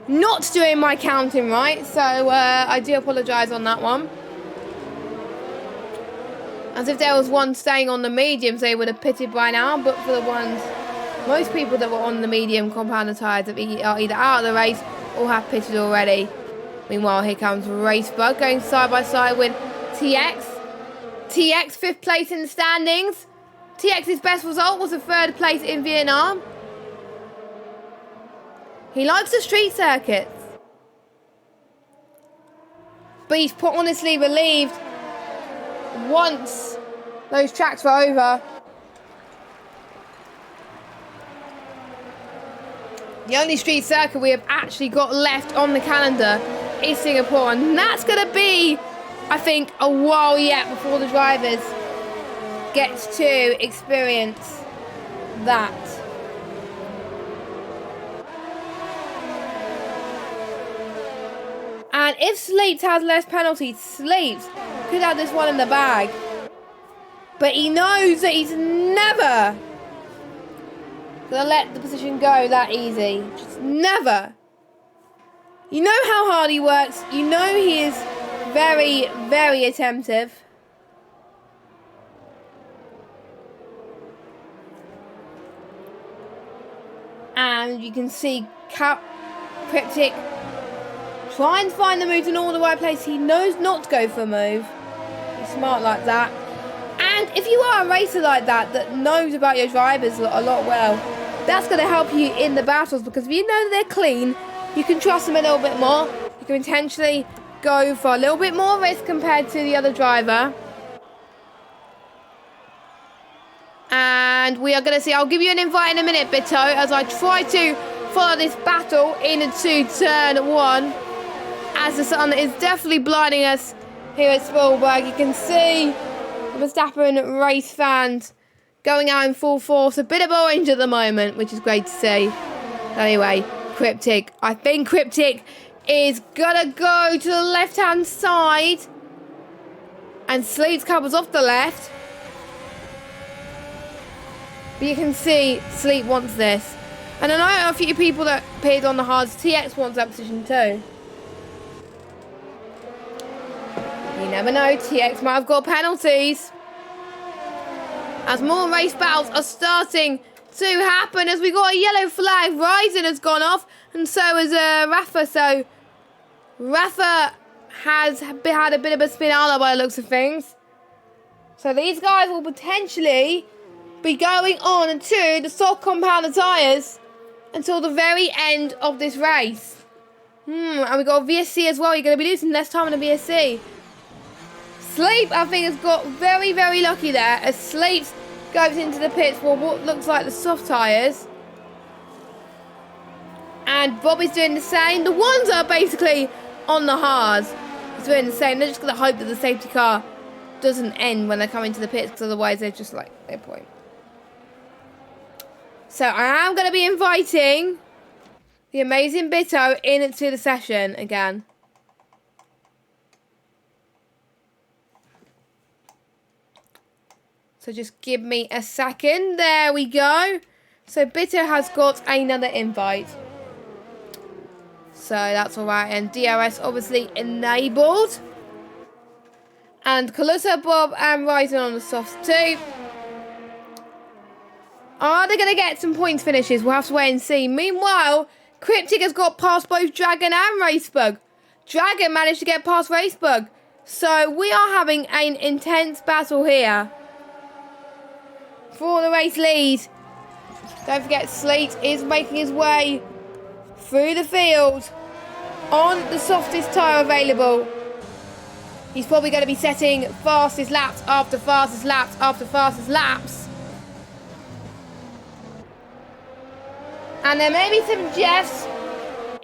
not doing my counting right, so I do apologise on that one. As if there was one staying on the mediums, they would have pitted by now, but for the ones, most people that were on the medium compounder tyres are either out of the race or have pitted already. Meanwhile, here comes Racebug going side by side with TX. TX 5th place in the standings. TX's best result was a 3rd place in Vietnam. He likes the street circuits. But he's honestly relieved once those tracks were over. The only street circuit we have actually got left on the calendar is Singapore, and that's going to be, I think, a while yet before the drivers get to experience that. And if Sleeps has less penalties, Sleeps could have this one in the bag. But he knows that he's never going to let the position go that easy. Just never. You know how hard he works. You know he is very, very attentive. And you can see Cryptic try and find the move in all the right place. He knows not to go for a move. He's smart like that. And if you are a racer like that, that knows about your drivers a lot well, that's going to help you in the battles, because if you know they're clean, you can trust them a little bit more. You can potentially go for a little bit more risk compared to the other driver. And we are going to see, I'll give you an invite in a minute, Bito, as I try to follow this battle into turn 1. As the sun is definitely blinding us here at Spielberg. You can see the Verstappen race fans going out in full force. A bit of orange at the moment, which is great to see. Anyway, Cryptic. I think Cryptic is going to go to the left-hand side. And Sleeps covers off the left. But you can see Sleep wants this. And I know a few people that appeared on the hards. TX wants that position too. You never know, TX might have got penalties. As more race battles are starting to happen, as we got a yellow flag, Ryzen has gone off, and so has Rafa. So Rafa has had a bit of a spinala by the looks of things. So these guys will potentially be going on to the soft compounder tyres until the very end of this race. And we got a VSC as well. You're going to be losing less time in the VSC. Sleep, I think, has got very, very lucky there, as Sleep goes into the pits for what looks like the soft tyres. And Bobby's doing the same. The ones are basically on the hards. He's doing the same. They're just going to hope that the safety car doesn't end when they come into the pits, because otherwise they're just like, no point. So I am going to be inviting the amazing Bito into the session again. So just give me a second. There we go. So Bito has got another invite. So that's all right. And DRS obviously enabled. And Calusa, Bob and Ryzen on the softs too. Are they going to get some points finishes? We'll have to wait and see. Meanwhile, Cryptic has got past both Dragon and Racebug. Dragon managed to get past Racebug. So we are having an intense battle here for the race lead. Don't forget, Sleet is making his way through the field on the softest tyre available. He's probably going to be setting fastest laps after fastest laps after fastest laps. And there may be some Jeffs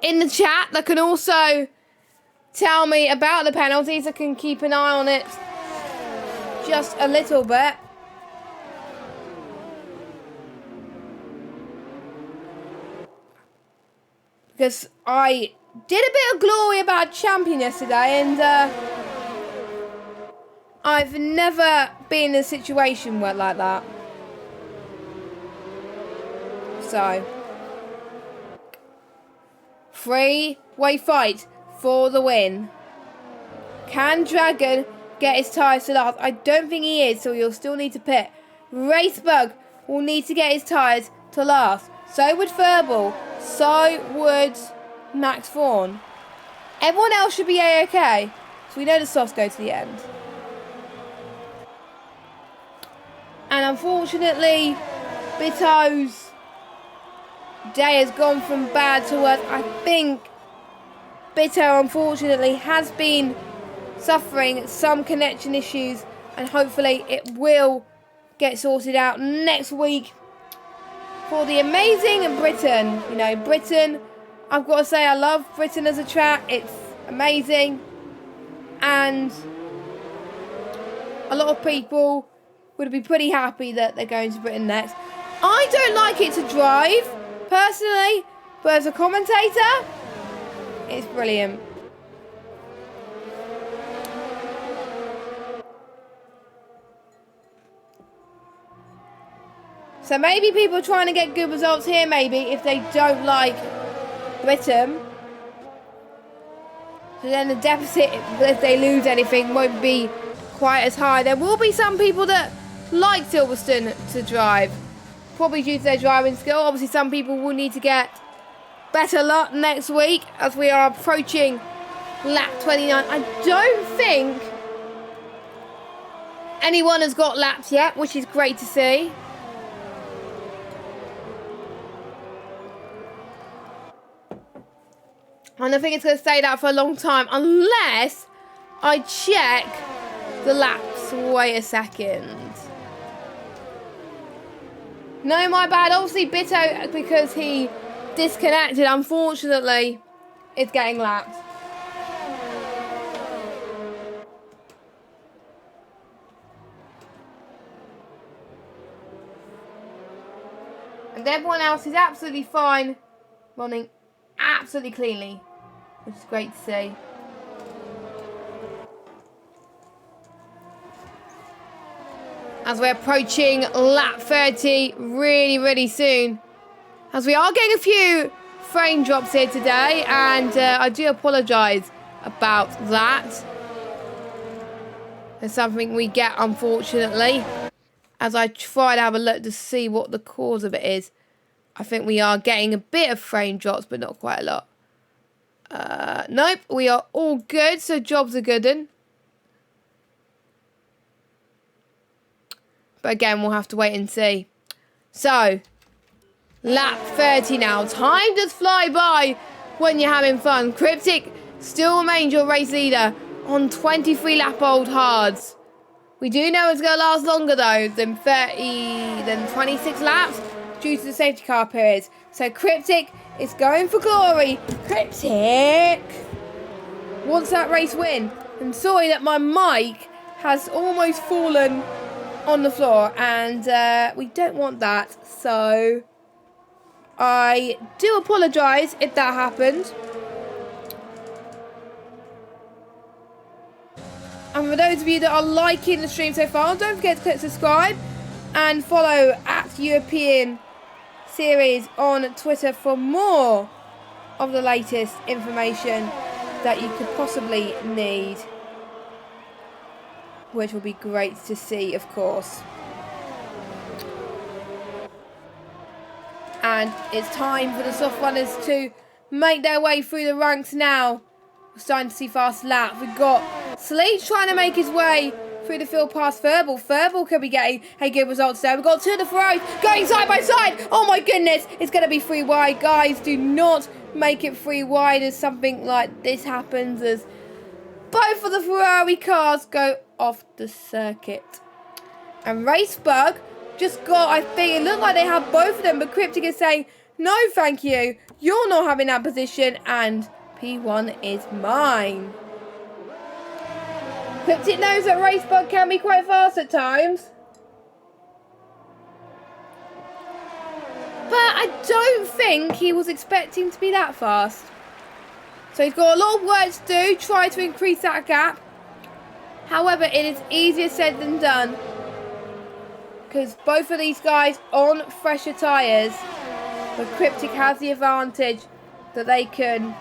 in the chat that can also tell me about the penalties. I can keep an eye on it just a little bit. Because I did a bit of glory about champion yesterday, and I've never been in a situation where like that. So Three-way fight for the win. Can Dragon get his tyres to last? I don't think he is, so he'll still need to pit. Racebug will need to get his tyres to last. So would Furball. So would Max Vaughan. Everyone else should be A-okay. So we know the softs go to the end. And unfortunately, Bito's day has gone from bad to worse. I think Bito, unfortunately, has been suffering some connection issues, and hopefully it will get sorted out next week for the amazing Britain. You know, Britain, I've got to say, I love Britain as a track. It's amazing, and a lot of people would be pretty happy that they're going to Britain next. I don't like it to drive, personally, but as a commentator, it's brilliant. So maybe people are trying to get good results here, maybe, if they don't like Britain. So then the deficit, if they lose anything, won't be quite as high. There will be some people that like Silverstone to drive, probably due to their driving skill. Obviously, some people will need to get better luck next week as we are approaching lap 29. I don't think anyone has got laps yet, which is great to see. And I think it's going to stay that for a long time, unless I check the laps. Wait a second. No, my bad. Obviously, Bito, because he disconnected, unfortunately, is getting lapped. And everyone else is absolutely fine, running absolutely cleanly, which is great to see. As we're approaching lap 30 really soon, as we are getting a few frame drops here today, and I do apologise about that. There's something we get, unfortunately, as I try to have a look to see what the cause of it is. I think we are getting a bit of frame drops, but not quite a lot. Nope, we are all good, so jobs are good then. But again, we'll have to wait and see. So, lap 30 now. Time does fly by when you're having fun. Cryptic still remains your race leader on 23 lap old hards. We do know it's going to last longer though than 26 laps due to the safety car periods. So Cryptic is going for glory. Cryptic wants that race win. I'm sorry that my mic has almost fallen on the floor, and we don't want that, so I do apologise if that happened. And for those of you that are liking the stream so far, don't forget to click subscribe and follow at European Series on Twitter for more of the latest information that you could possibly need, which will be great to see, of course. And it's time for the soft runners to make their way through the ranks now. We're starting to see fast laps. We've got Sleech trying to make his way through the field past Furball. Furball could be getting a good result there. We've got two of the Ferraris going side by side. Oh my goodness, it's going to be 3 wide. Guys, do not make it 3 wide as something like this happens, as both of the Ferrari cars go off the circuit. And Racebug just got, I think, it looked like they had both of them, but Cryptic is saying, no thank you, you're not having that position, and P1 is mine. Cryptic knows that Racebug can be quite fast at times, but I don't think he was expecting to be that fast. So he's got a lot of work to do, try to increase that gap. However, it is easier said than done, because both of these guys on fresher tyres, but Cryptic has the advantage that they can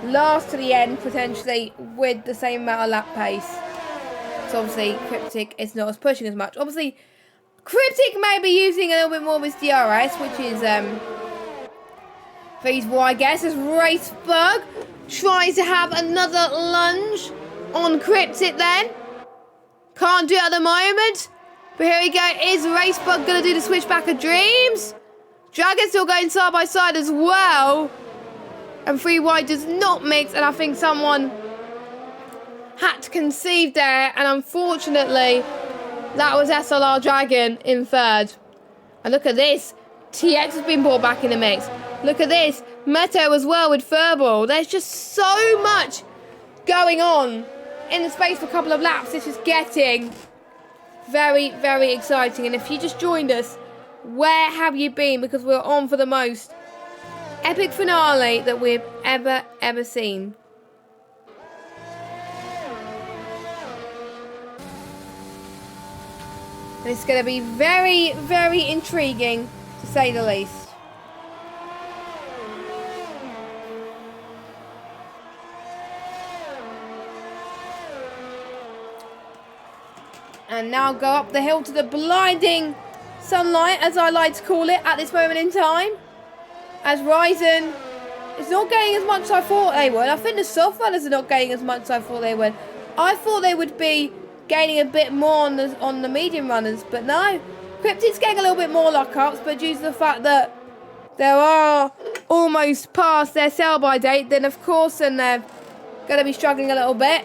last to the end, potentially, with the same amount of lap pace. So obviously, Cryptic is not as pushing as much. Obviously, Cryptic may be using a little bit more of his DRS, which is feasible, I guess, as Racebug tries to have another lunge on Cryptic then. Can't do it at the moment. But here we go. Is Racebug going to do the switchback of dreams? Dragon still going side by side as well. And 3 wide does not mix. And I think someone had to conceive there. And unfortunately, that was SLR Dragon in third. And look at this. TX has been brought back in the mix. Look at this. Meto as well with Furball. There's just so much going on in the space for a couple of laps. This is getting very, very exciting. And if you just joined us, where have you been? Because we're on for the most epic finale that we've ever seen. And it's going to be very, very intriguing, to say the least. And now go up the hill to the blinding sunlight, as I like to call it at this moment in time. As Ryzen is not getting as much as I thought they would. I think the soft runners are not getting as much as I thought they would. I thought they would be gaining a bit more on the medium runners, but no. Cryptic's getting a little bit more lockups, but due to the fact that they are almost past their sell-by date, then of course then they're going to be struggling a little bit.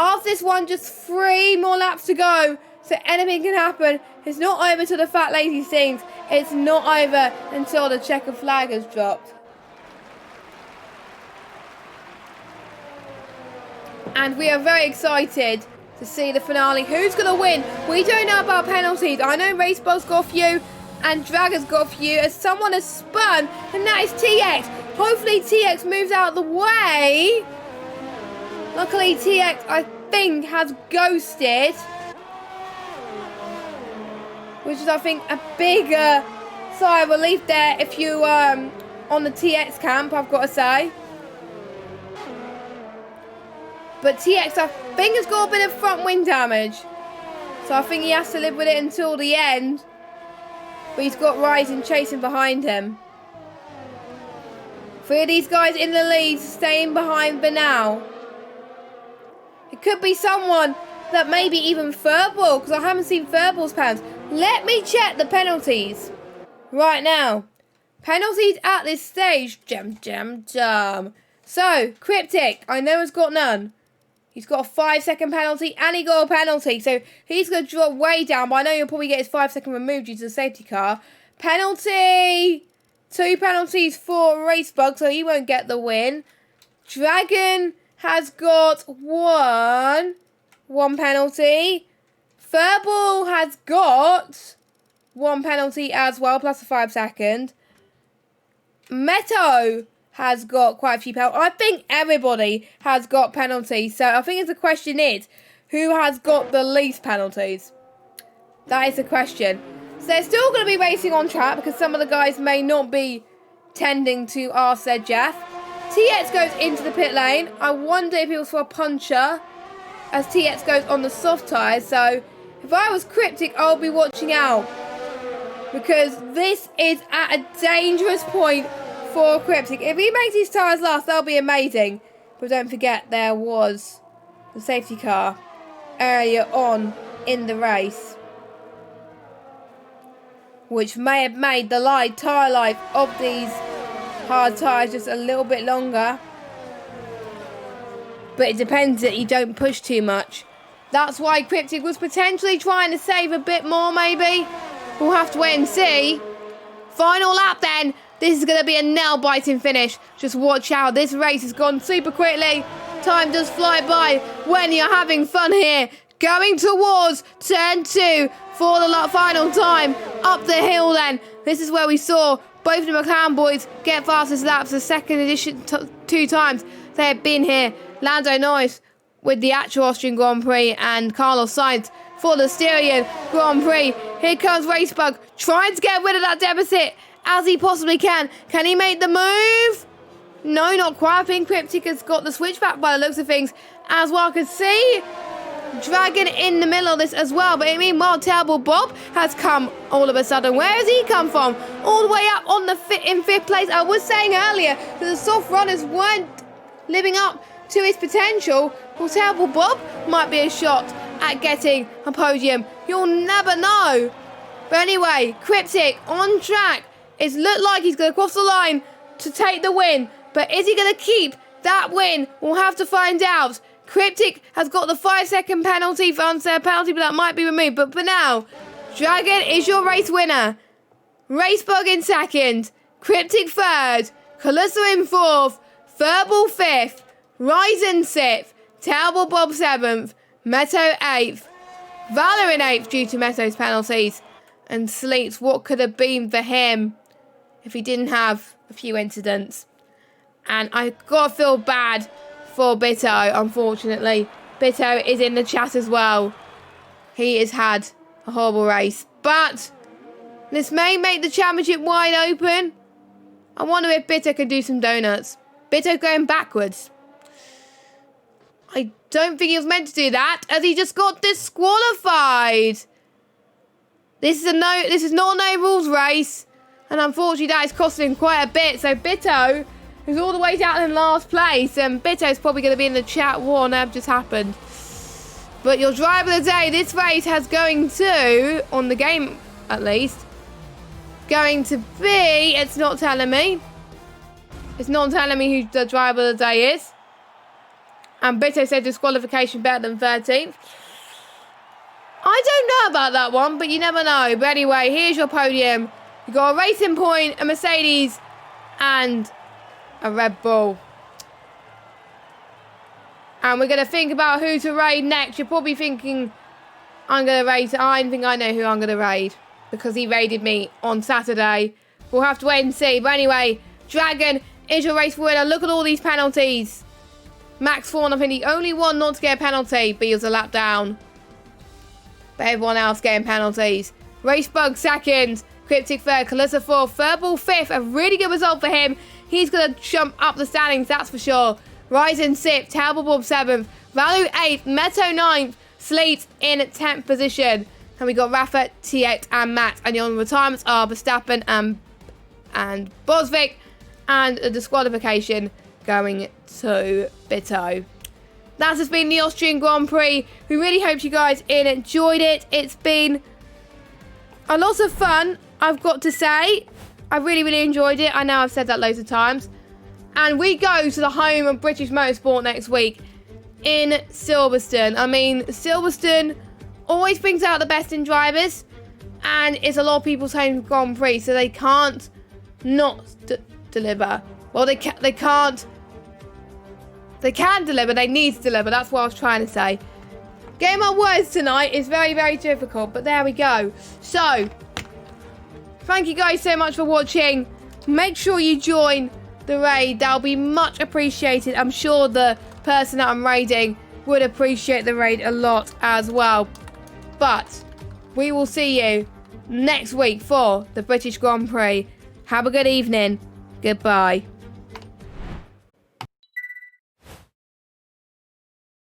After this one, just 3 more laps to go, so anything can happen. It's not over till the fat lady sings. It's not over until the checker flag has dropped. And we are very excited to see the finale. Who's going to win? We don't know about penalties. I know Racebug's got a few and Dragon's got a few, as someone has spun, and that is TX. Hopefully TX moves out of the way. Luckily TX, I think, has ghosted, which is, I think, a bigger sigh of relief there if you on the TX camp, I've got to say. But TX, I think, has got a bit of front wing damage, so I think he has to live with it until the end. But he's got Ryzen chasing behind him. 3 of these guys in the lead, staying behind Banal. It could be someone that maybe even Furball, because I haven't seen Furball's pounds. Let me check the penalties right now. Penalties at this stage. So, Cryptic, I know has got none. He's got a 5-second penalty and he got a penalty. So, he's going to drop way down, but I know he'll probably get his 5-second removed due to the safety car. Penalty. 2 penalties for Racebug, so he won't get the win. Dragon has got one penalty. Furball has got 1 penalty as well, plus a 5-second. Meto has got quite a few penalties. I think everybody has got penalties. So I think the question is, who has got the least penalties? That is the question. So they're still going to be racing on track, because some of the guys may not be tending to ask their Jeff. TX goes into the pit lane. I wonder if it was for a puncher, as TX goes on the soft tyres. So if I was Cryptic, I'll be watching out, because this is at a dangerous point for Cryptic. If he makes his tyres last, that'll be amazing. But don't forget, there was the safety car earlier on in the race, which may have made the tyre life of these hard tyres just a little bit longer. But it depends that you don't push too much. That's why Cryptic was potentially trying to save a bit more, maybe. We'll have to wait and see. Final lap then. This is going to be a nail-biting finish. Just watch out. This race has gone super quickly. Time does fly by when you're having fun here. Going towards turn 2 for the final time. Up the hill then. This is where we saw both the McLaren boys get fastest laps the second edition 2 times they have been here. Lando Norris with the actual Austrian Grand Prix, and Carlos Sainz for the Styrian Grand Prix. Here comes Racebug trying to get rid of that deficit, as he possibly can. Can he make the move? No, not quite. I think Cryptic has got the switchback by the looks of things. As well, I can see Dragon in the middle of this as well. But meanwhile, Terrible Bob has come all of a sudden. Where has he come from? All the way up on the in 5th place. I was saying earlier that the soft runners weren't living up to his potential. Well, Terrible Bob might be a shot at getting a podium. You'll never know. But anyway, Cryptic on track. It's looked like he's going to cross the line to take the win. But is he going to keep that win? We'll have to find out. Cryptic has got the 5-second penalty for unfair penalty, but that might be removed. But for now, Dragon is your race winner. Racebug in 2nd. Cryptic 3rd. Calyssa in 4th. Furball 5th. Ryzen 6th. Terrible Bob 7th. Meadow 8th. Valor in 8th due to Meadows penalties. And Sleeps, what could have been for him if he didn't have a few incidents. And I gotta feel bad for Bitto, unfortunately. Bitto is in the chat as well. He has had a horrible race. But this may make the championship wide open. I wonder if Bitto can do some donuts. Bitto going backwards. I don't think he was meant to do that, as he just got disqualified. This is not a no rules race. And unfortunately that is costing him quite a bit. So Bitto is all the way down in last place. And Bitto's probably going to be in the chat. What on earth just happened? But your driver of the day, this race has going to, on the game at least, going to be, it's not telling me. It's not telling me who the driver of the day is. And Bitto said disqualification better than 13th. I don't know about that one, but you never know. But anyway, here's your podium. You've got a Racing Point, a Mercedes, and a Red Bull. And we're going to think about who to raid next. You're probably thinking, I think I know who I'm going to raid. Because he raided me on Saturday. We'll have to wait and see. But anyway, Dragon is your race winner. Look at all these penalties. Max Thorne, I think the only one not to get a penalty, but he was a lap down. But everyone else getting penalties. Racebug 2nd. Cryptic 3rd. Calyssa 4th. Furball 5th. A really good result for him. He's going to jump up the standings, that's for sure. Ryzen 6th. Terrible Bob 7th. Value 8th. Meadow 9th. Sleet in 10th position. And we got Rafa, T8 and Matt. And your retirements are Verstappen and Bosvik. And a disqualification going to Bitto. That has been the Austrian Grand Prix. We really hope you guys enjoyed it. It's been a lot of fun, I've got to say. I really, really enjoyed it. I know I've said that loads of times. And we go to the home of British Motorsport next week in Silverstone. I mean, Silverstone always brings out the best in drivers. And it's a lot of people's home Grand Prix, so they can't not deliver. Well, they can't. They can deliver, they need to deliver. That's what I was trying to say. Getting my words tonight is very, very difficult, but there we go. So, thank you guys so much for watching. Make sure you join the raid. That'll be much appreciated. I'm sure the person that I'm raiding would appreciate the raid a lot as well. But we will see you next week for the British Grand Prix. Have a good evening. Goodbye.